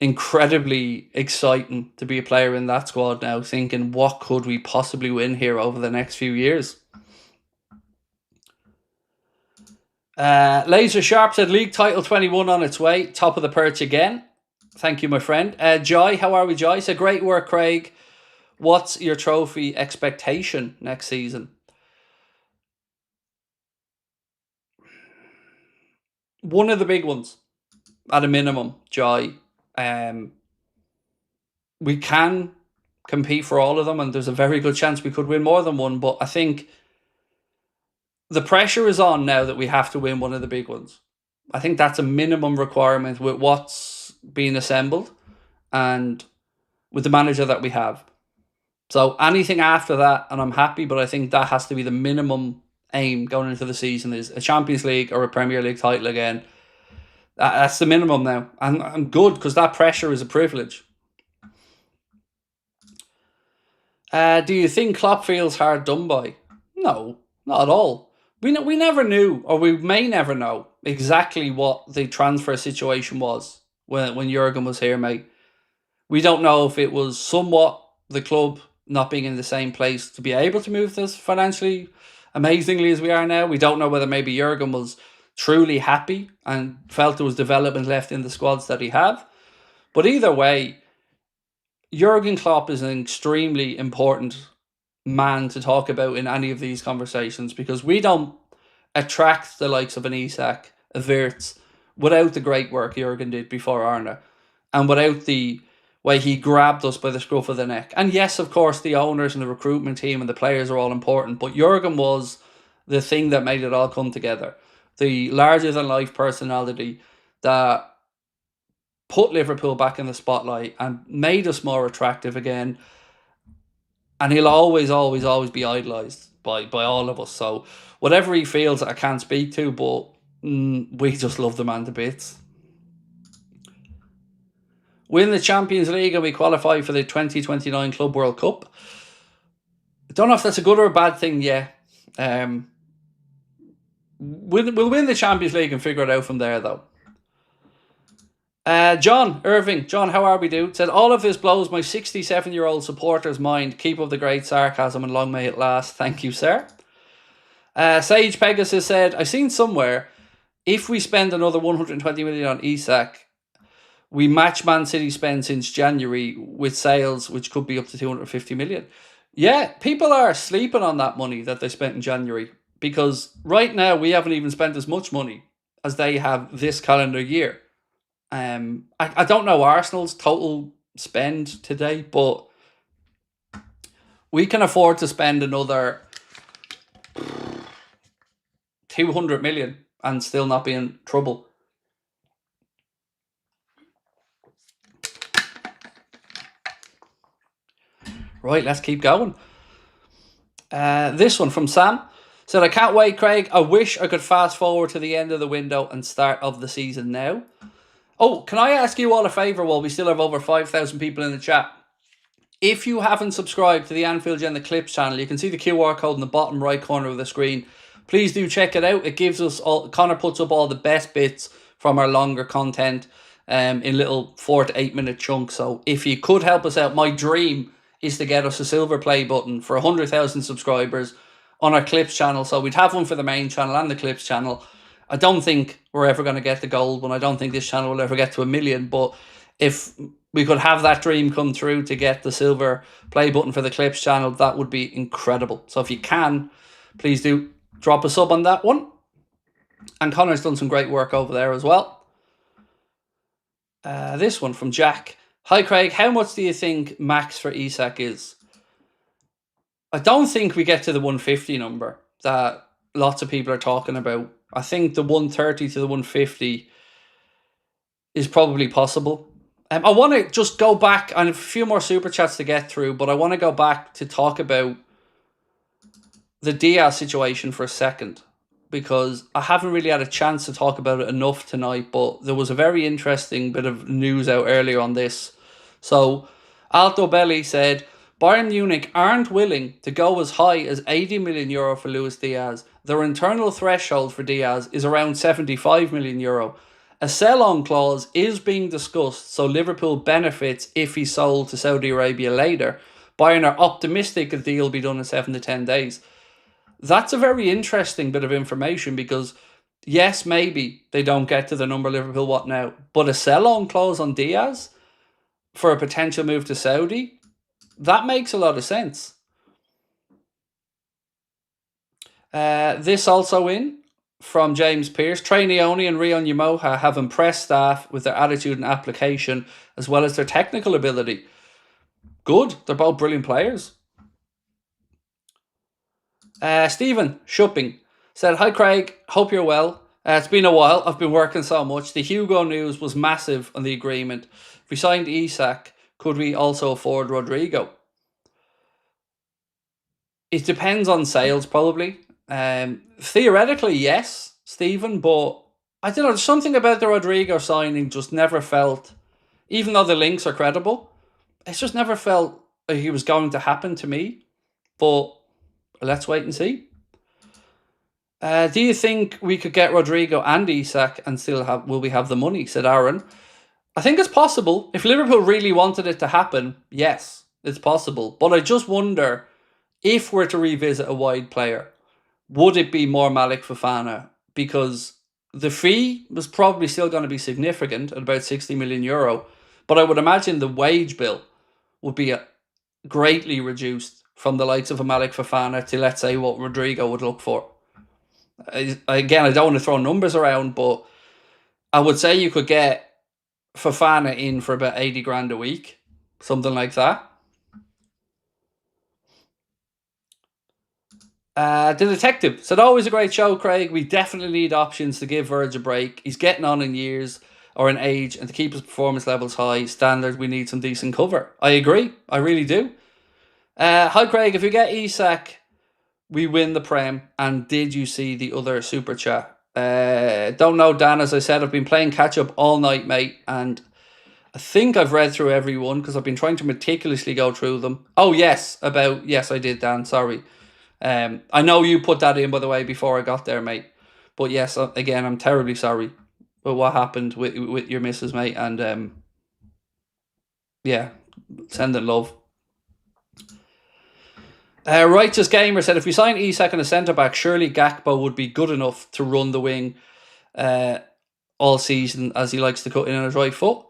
incredibly exciting to be a player in that squad now, thinking what could we possibly win here over the next few years. Laser Sharp said league title 21 on its way, top of the perch again. Thank you, my friend. Joy, how are we, Joy? So great work, Craig. What's your trophy expectation next season? One of the big ones, at a minimum, Joy. We can compete for all of them, and there's a very good chance we could win more than one, but I think the pressure is on now that we have to win one of the big ones. I think that's a minimum requirement with what's being assembled and with the manager that we have. So anything after that, and I'm happy, but I think that has to be the minimum aim going into the season, is a Champions League or a Premier League title again. That's the minimum now. And I'm good, because that pressure is a privilege. Do you think Klopp feels hard done by? No, not at all. We never knew, or we may never know, exactly what the transfer situation was when Jurgen was here, mate. We don't know if it was somewhat the club not being in the same place to be able to move this financially amazingly as we are now. We don't know whether maybe Jurgen was truly happy and felt there was development left in the squads that he had. But either way, Jurgen Klopp is an extremely important man to talk about in any of these conversations, because we don't attract the likes of an Isak, a Wirtz, without the great work Jurgen did before Arne, and without the way he grabbed us by the scruff of the neck. And yes, of course, the owners and the recruitment team and the players are all important, but Jurgen was the thing that made it all come together. The larger-than-life personality that put Liverpool back in the spotlight and made us more attractive again. And he'll always, always, always be idolised by all of us. So whatever he feels, I can't speak to, but we just love the man to bits. Win the Champions League and we qualify for the 2029 Club World Cup. I don't know if that's a good or a bad thing yet. We'll win the Champions League and figure it out from there, though. John Irving, John, how are we, dude? Said, all of this blows my 67-year-old supporter's mind. Keep up the great sarcasm and long may it last. Thank you, sir. Sage Pegasus said, I seen somewhere, if we spend another 120 million on Isak, we match Man City spend since January with sales, which could be up to 250 million. Yeah, people are sleeping on that money that they spent in January, because right now we haven't even spent as much money as they have this calendar year. I don't know Arsenal's total spend today, but we can afford to spend another 200 million and still not be in trouble. Right, let's keep going. This one from Sam said, I can't wait, Craig. I wish I could fast forward to the end of the window and start of the season now. Oh, can I ask you all a favour while we still have over 5,000 people in the chat? If you haven't subscribed to the Anfield Agenda Clips channel, you can see the QR code in the bottom right corner of the screen. Please do check it out. It gives us all, Connor puts up all the best bits from our longer content in little 4 to 8 minute chunks. So if you could help us out, my dream is to get us a silver play button for 100,000 subscribers on our Clips channel. So we'd have one for the main channel and the Clips channel. I don't think we're ever going to get the gold one. I don't think this channel will ever get to 1 million. But if we could have that dream come true to get the silver play button for the Clips channel, that would be incredible. So if you can, please do drop a sub on that one. And Connor's done some great work over there as well. This one from Jack. Hi, Craig. How much do you think max for Isak is? I don't think we get to the 150 number that lots of people are talking about. I think the 130 to the 150 is probably possible. I want to just go back, and a few more super chats to get through, but I want to go back to talk about the Diaz situation for a second, because I haven't really had a chance to talk about it enough tonight, but there was a very interesting bit of news out earlier on this. So, Alto Belli said, Bayern Munich aren't willing to go as high as €80 million for Luis Diaz. Their internal threshold for Diaz is around €75 million. A sell-on clause is being discussed, so Liverpool benefits if he's sold to Saudi Arabia later. Bayern are optimistic a deal will be done in 7 to 10 days. That's a very interesting bit of information because, yes, maybe they don't get to the number Liverpool want now, but a sell-on clause on Diaz for a potential move to Saudi, that makes a lot of sense. This also in from James Pearce. Trainioni and Rion Yamoha have impressed staff with their attitude and application as well as their technical ability. Good. They're both brilliant players. Stephen Shupping said, "Hi Craig, hope you're well. It's been a while. I've been working so much. The Hugo news was massive on the agreement. If we signed Isak, could we also afford Rodrigo?" It depends on sales, probably. Theoretically, yes, Stephen, but I don't know. Something about the Rodrigo signing just never felt, even though the links are credible, it's just never felt like it was going to happen to me. But let's wait and see. Do you think we could get Rodrigo and Isak and still will we have the money? Said Aaron. I think it's possible. If Liverpool really wanted it to happen, yes, it's possible. But I just wonder, if we're to revisit a wide player, would it be more Malik Fofana? Because the fee was probably still going to be significant at about €60 million. But I would imagine the wage bill would be greatly reduced from the likes of a Malik Fofana to, let's say, what Rodrigo would look for. Again, I don't want to throw numbers around, but I would say you could get Fofana in for about 80 grand a week, something like that. The Detective said, "Always a great show, Craig. We definitely need options to give Verge a break. He's getting on in years or in age, and to keep his performance levels high, standard, we need some decent cover." I agree. I really do. Hi, Craig. If you get Isak, we win the Prem. And did you see the other super chat? Don't know, Dan. As I said, I've been playing catch up all night, mate, and I think I've read through every one because I've been trying to meticulously go through them. Oh, yes, I did, Dan. Sorry. I know you put that in, by the way, before I got there, mate. But yes, again, I'm terribly sorry with what happened with your missus, mate. And yeah, sending love. Righteous Gamer said, "If we sign Isak and a centre-back, surely Gakpo would be good enough to run the wing all season, as he likes to cut in on his right foot."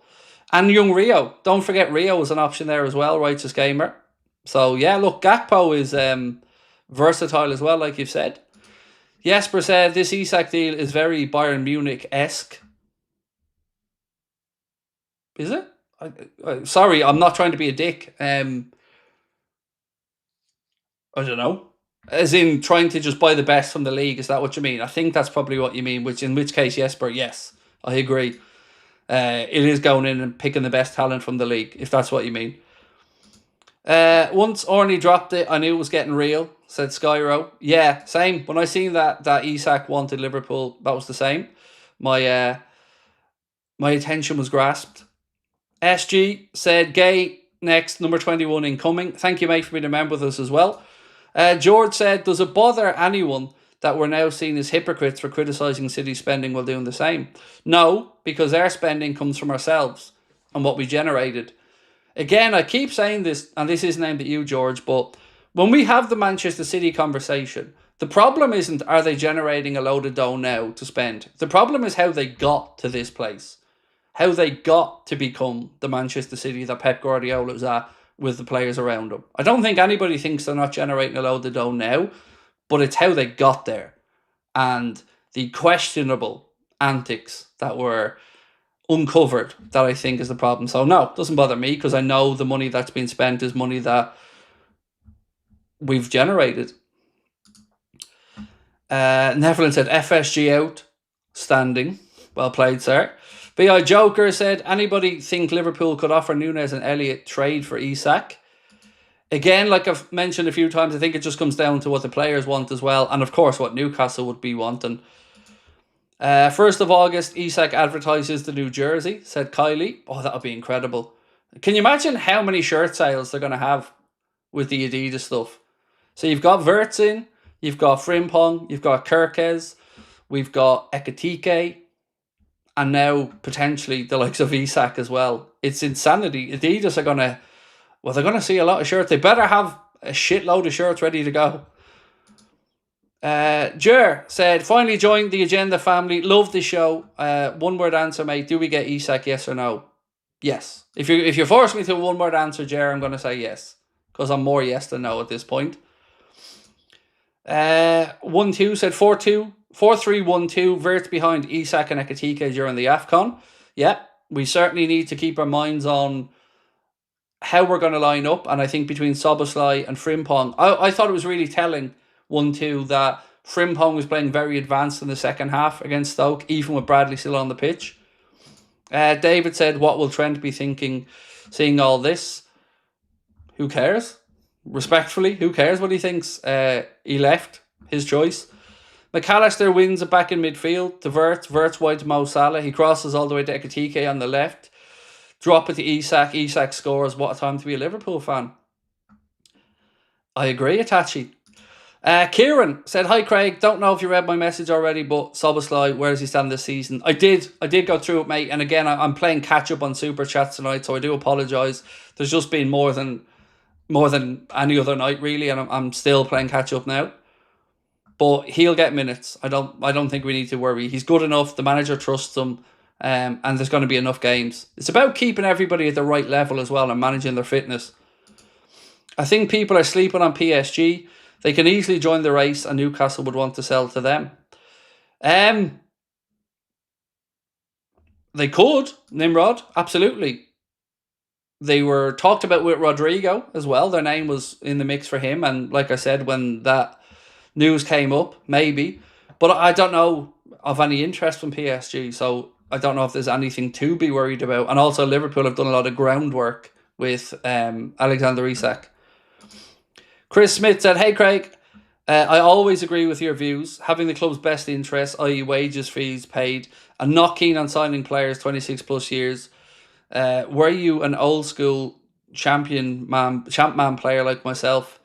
And young Rio. Don't forget Rio was an option there as well, Righteous Gamer. So yeah, look, Gakpo is versatile as well, like you've said. Jesper said, "This Isak deal is very Bayern Munich-esque." Is it? Sorry, I'm not trying to be a dick. I don't know. As in trying to just buy the best from the league. Is that what you mean? I think that's probably what you mean, in which case, Jesper, yes, I agree. It is going in and picking the best talent from the league, if that's what you mean. Once Orny dropped it, I knew it was getting real, said Skyro. Yeah, same. When I seen that Isak wanted Liverpool, that was the same. My attention was grasped. SG said, "Gay, next, number 21 incoming. Thank you, mate, for being a member with us as well." George said, "Does it bother anyone that we're now seen as hypocrites for criticising City spending while doing the same?" No, because our spending comes from ourselves and what we generated. Again, I keep saying this, and this isn't aimed at you, George, but when we have the Manchester City conversation, the problem isn't are they generating a load of dough now to spend. The problem is how they got to this place. How they got to become the Manchester City that Pep Guardiola was at with the players around him. I don't think anybody thinks they're not generating a load of dough now, but it's how they got there and the questionable antics that were uncovered that I think is the problem. So no, it doesn't bother me because I know the money that's been spent is money that we've generated. Neville said, "FSG out, standing. Well played, sir." BI Joker said, "Anybody think Liverpool could offer Nunes and Elliott trade for Isak?" Again, like I've mentioned a few times, I think it just comes down to what the players want as well. And of course, what Newcastle would be wanting. 1st of August, Isak advertises the new jersey, said Kylie. Oh, that would be incredible. Can you imagine how many shirt sales they're going to have with the Adidas stuff. So you've got Wirtz in, you've got Frimpong, you've got Kirkes, we've got Ekatike, and now potentially the likes of Isak as well. It's insanity. Adidas are gonna, well, they're gonna see a lot of shirts. They better have a shitload of shirts ready to go. Jer said, finally joined the Agenda family. Love the show. One word answer, mate. Do we get Isak? Yes or no? Yes. If you force me to a one word answer, Jer, I'm going to say yes, because I'm more yes than no at this point. 1-2 said 4-2, 4-3-1-2. Wirtz behind Isak and Ekatike during the AFCON. Yeah, we certainly need to keep our minds on how we're going to line up, and I think between Szoboszlai and Frimpong, I thought it was really telling 1-2 that Frimpong was playing very advanced in the second half against Stoke, even with Bradley still on the pitch. David said, what will Trent be thinking seeing all this? Who cares? Respectfully, who cares what he thinks? He left, his choice. McAllister wins it back in midfield to Wirtz wide to Mo Salah. He crosses all the way to Ekatike on the left. Drop it to Isak. Isak scores. What a time to be a Liverpool fan. I agree, Itachi. Kieran said, hi Craig, don't know if you read my message already, but Szoboszlai, where does he stand this season? I did go through it, mate, and again, I'm playing catch up on Super Chats tonight, so I do apologise. There's just been more than any other night, really, and I'm still playing catch up now. But he'll get minutes. I don't think we need to worry. He's good enough, the manager trusts him, and there's going to be enough games. It's about keeping everybody at the right level as well and managing their fitness. I think people are sleeping on PSG. They can easily join the race, and Newcastle would want to sell to them. They could, Nimrod, absolutely. They were talked about with Rodrigo as well. Their name was in the mix for him, and like I said, when that news came up, maybe. But I don't know of any interest from PSG, so I don't know if there's anything to be worried about. And also, Liverpool have done a lot of groundwork with Alexander Isak. Chris Smith said, hey Craig, I always agree with your views. Having the club's best interests, i.e. wages, fees paid, and not keen on signing players 26 plus years. Were you an old school champ man player like myself?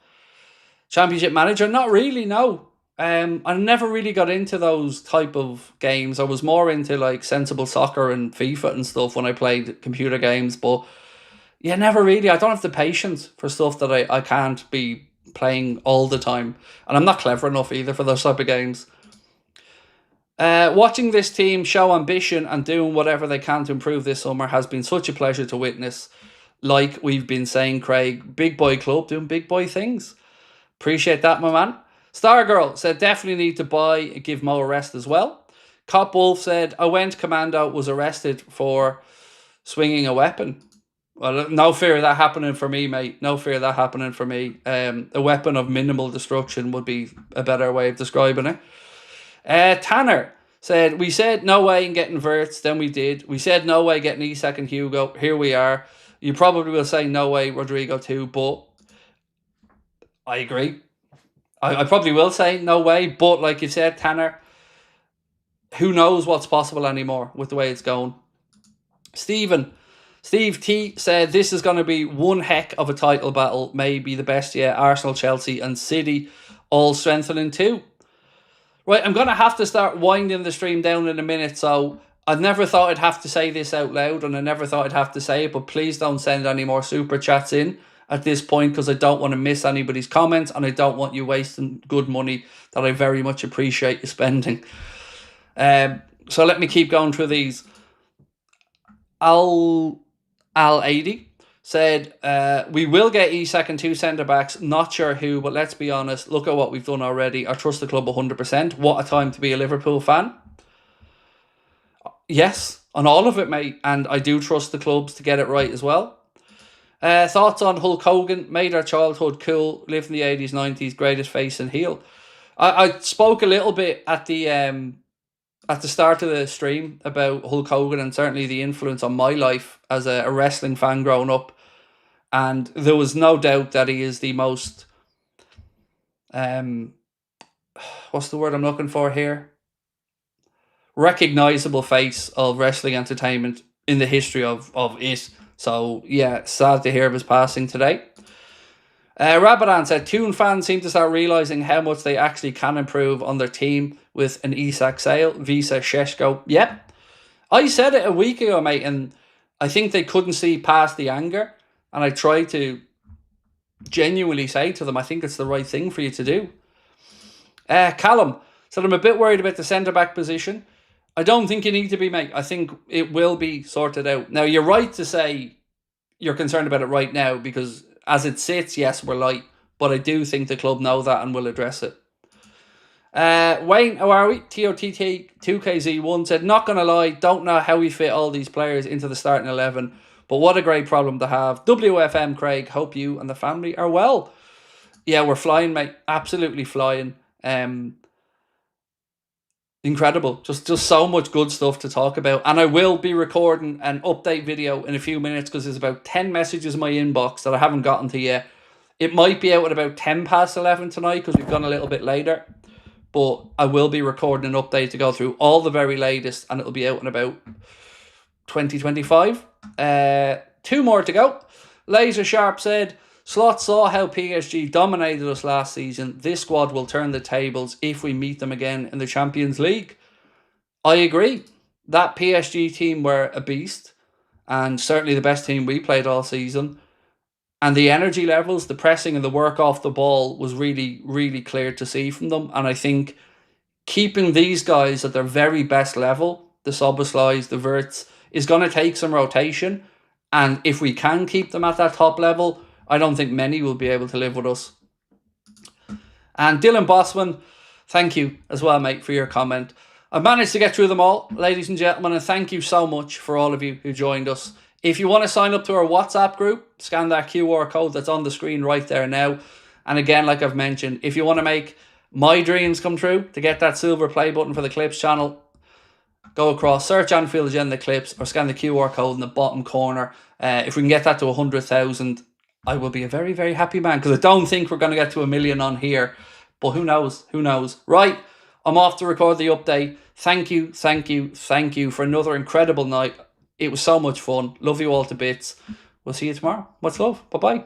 Championship manager? Not really, no. I never really got into those type of games. I was more into like sensible soccer and FIFA and stuff when I played computer games, but yeah, never really. I don't have the patience for stuff that I can't be playing all the time, and I'm not clever enough either for those type of games. Watching this team show ambition and doing whatever they can to improve this summer has been such a pleasure to witness. Like we've been saying, Craig, big boy club doing big boy things. Appreciate that, my man. Stargirl said definitely need to give Mo a rest as well. Cop Wolf said I went commando, was arrested for swinging a weapon. Well, no fear of that happening for me, mate. No fear of that happening for me. A weapon of minimal destruction would be a better way of describing it. Tanner said, we said no way in getting Wirtz, then we did. We said no way getting Isak and Hugo. Here we are. You probably will say no way Rodrigo too, but I agree. I probably will say no way, but like you said, Tanner, who knows what's possible anymore with the way it's going. Steve T said this is going to be one heck of a title battle, maybe the best yet. Arsenal, Chelsea and City all strengthening too. Right, I'm going to have to start winding the stream down in a minute, so I never thought I'd have to say this out loud, and I never thought I'd have to say it, but please don't send any more super chats in at this point, because I don't want to miss anybody's comments, and I don't want you wasting good money that I very much appreciate you spending. So let me keep going through these. Al80 said, we will get Isak and two centre-backs, not sure who, but let's be honest, look at what we've done already. I trust the club 100%. What a time to be a Liverpool fan. Yes, on all of it, mate, and I do trust the clubs to get it right as well. Thoughts on Hulk Hogan? Made our childhood cool, lived in the 80s, 90s, greatest face and heel. I spoke a little bit at the start of the stream about Hulk Hogan and certainly the influence on my life as a wrestling fan growing up. And there was no doubt that he is the most, what's the word I'm looking for here? Recognizable face of wrestling entertainment in the history of it. So, yeah, sad to hear of his passing today. Rabadan said, Toon fans seem to start realising how much they actually can improve on their team with an Isak sale. Visa Sheshko. Yep. I said it a week ago, mate, and I think they couldn't see past the anger. And I tried to genuinely say to them, I think it's the right thing for you to do. Callum said, I'm a bit worried about the centre-back position. I don't think you need to be, mate. I think it will be sorted out. Now, you're right to say you're concerned about it right now because as it sits, yes, we're light. But I do think the club know that and will address it. Wayne, how are we? TOTT2KZ1 said, not going to lie, don't know how we fit all these players into the starting 11, but what a great problem to have. WFM Craig, hope you and the family are well. Yeah, we're flying, mate. Absolutely flying. Incredible. Just so much good stuff to talk about. And I will be recording an update video in a few minutes because there's about 10 messages in my inbox that I haven't gotten to yet. It might be out at about 10 past 11 tonight because we've gone a little bit later. But I will be recording an update to go through all the very latest and it'll be out in about 2025. 2 more to go. Laser Sharp said, Slot saw how PSG dominated us last season. This squad will turn the tables if we meet them again in the Champions League. I agree. That PSG team were a beast and certainly the best team we played all season. And the energy levels, the pressing and the work off the ball was really, really clear to see from them. And I think keeping these guys at their very best level, the Soboslais, the Wirtz, is going to take some rotation. And if we can keep them at that top level, I don't think many will be able to live with us. And Dylan Bossman, thank you as well, mate, for your comment. I've managed to get through them all, ladies and gentlemen, and thank you so much for all of you who joined us. If you want to sign up to our WhatsApp group, scan that QR code that's on the screen right there now. And again, like I've mentioned, if you want to make my dreams come true, to get that silver play button for the Clips channel, go across, search Anfield Agenda Clips, or scan the QR code in the bottom corner. If we can get that to 100,000, I will be a very, very happy man, because I don't think we're going to get to 1 million on here. But who knows? Who knows? Right, I'm off to record the update. Thank you, thank you, thank you for another incredible night. It was so much fun. Love you all to bits. We'll see you tomorrow. Much love. Bye-bye.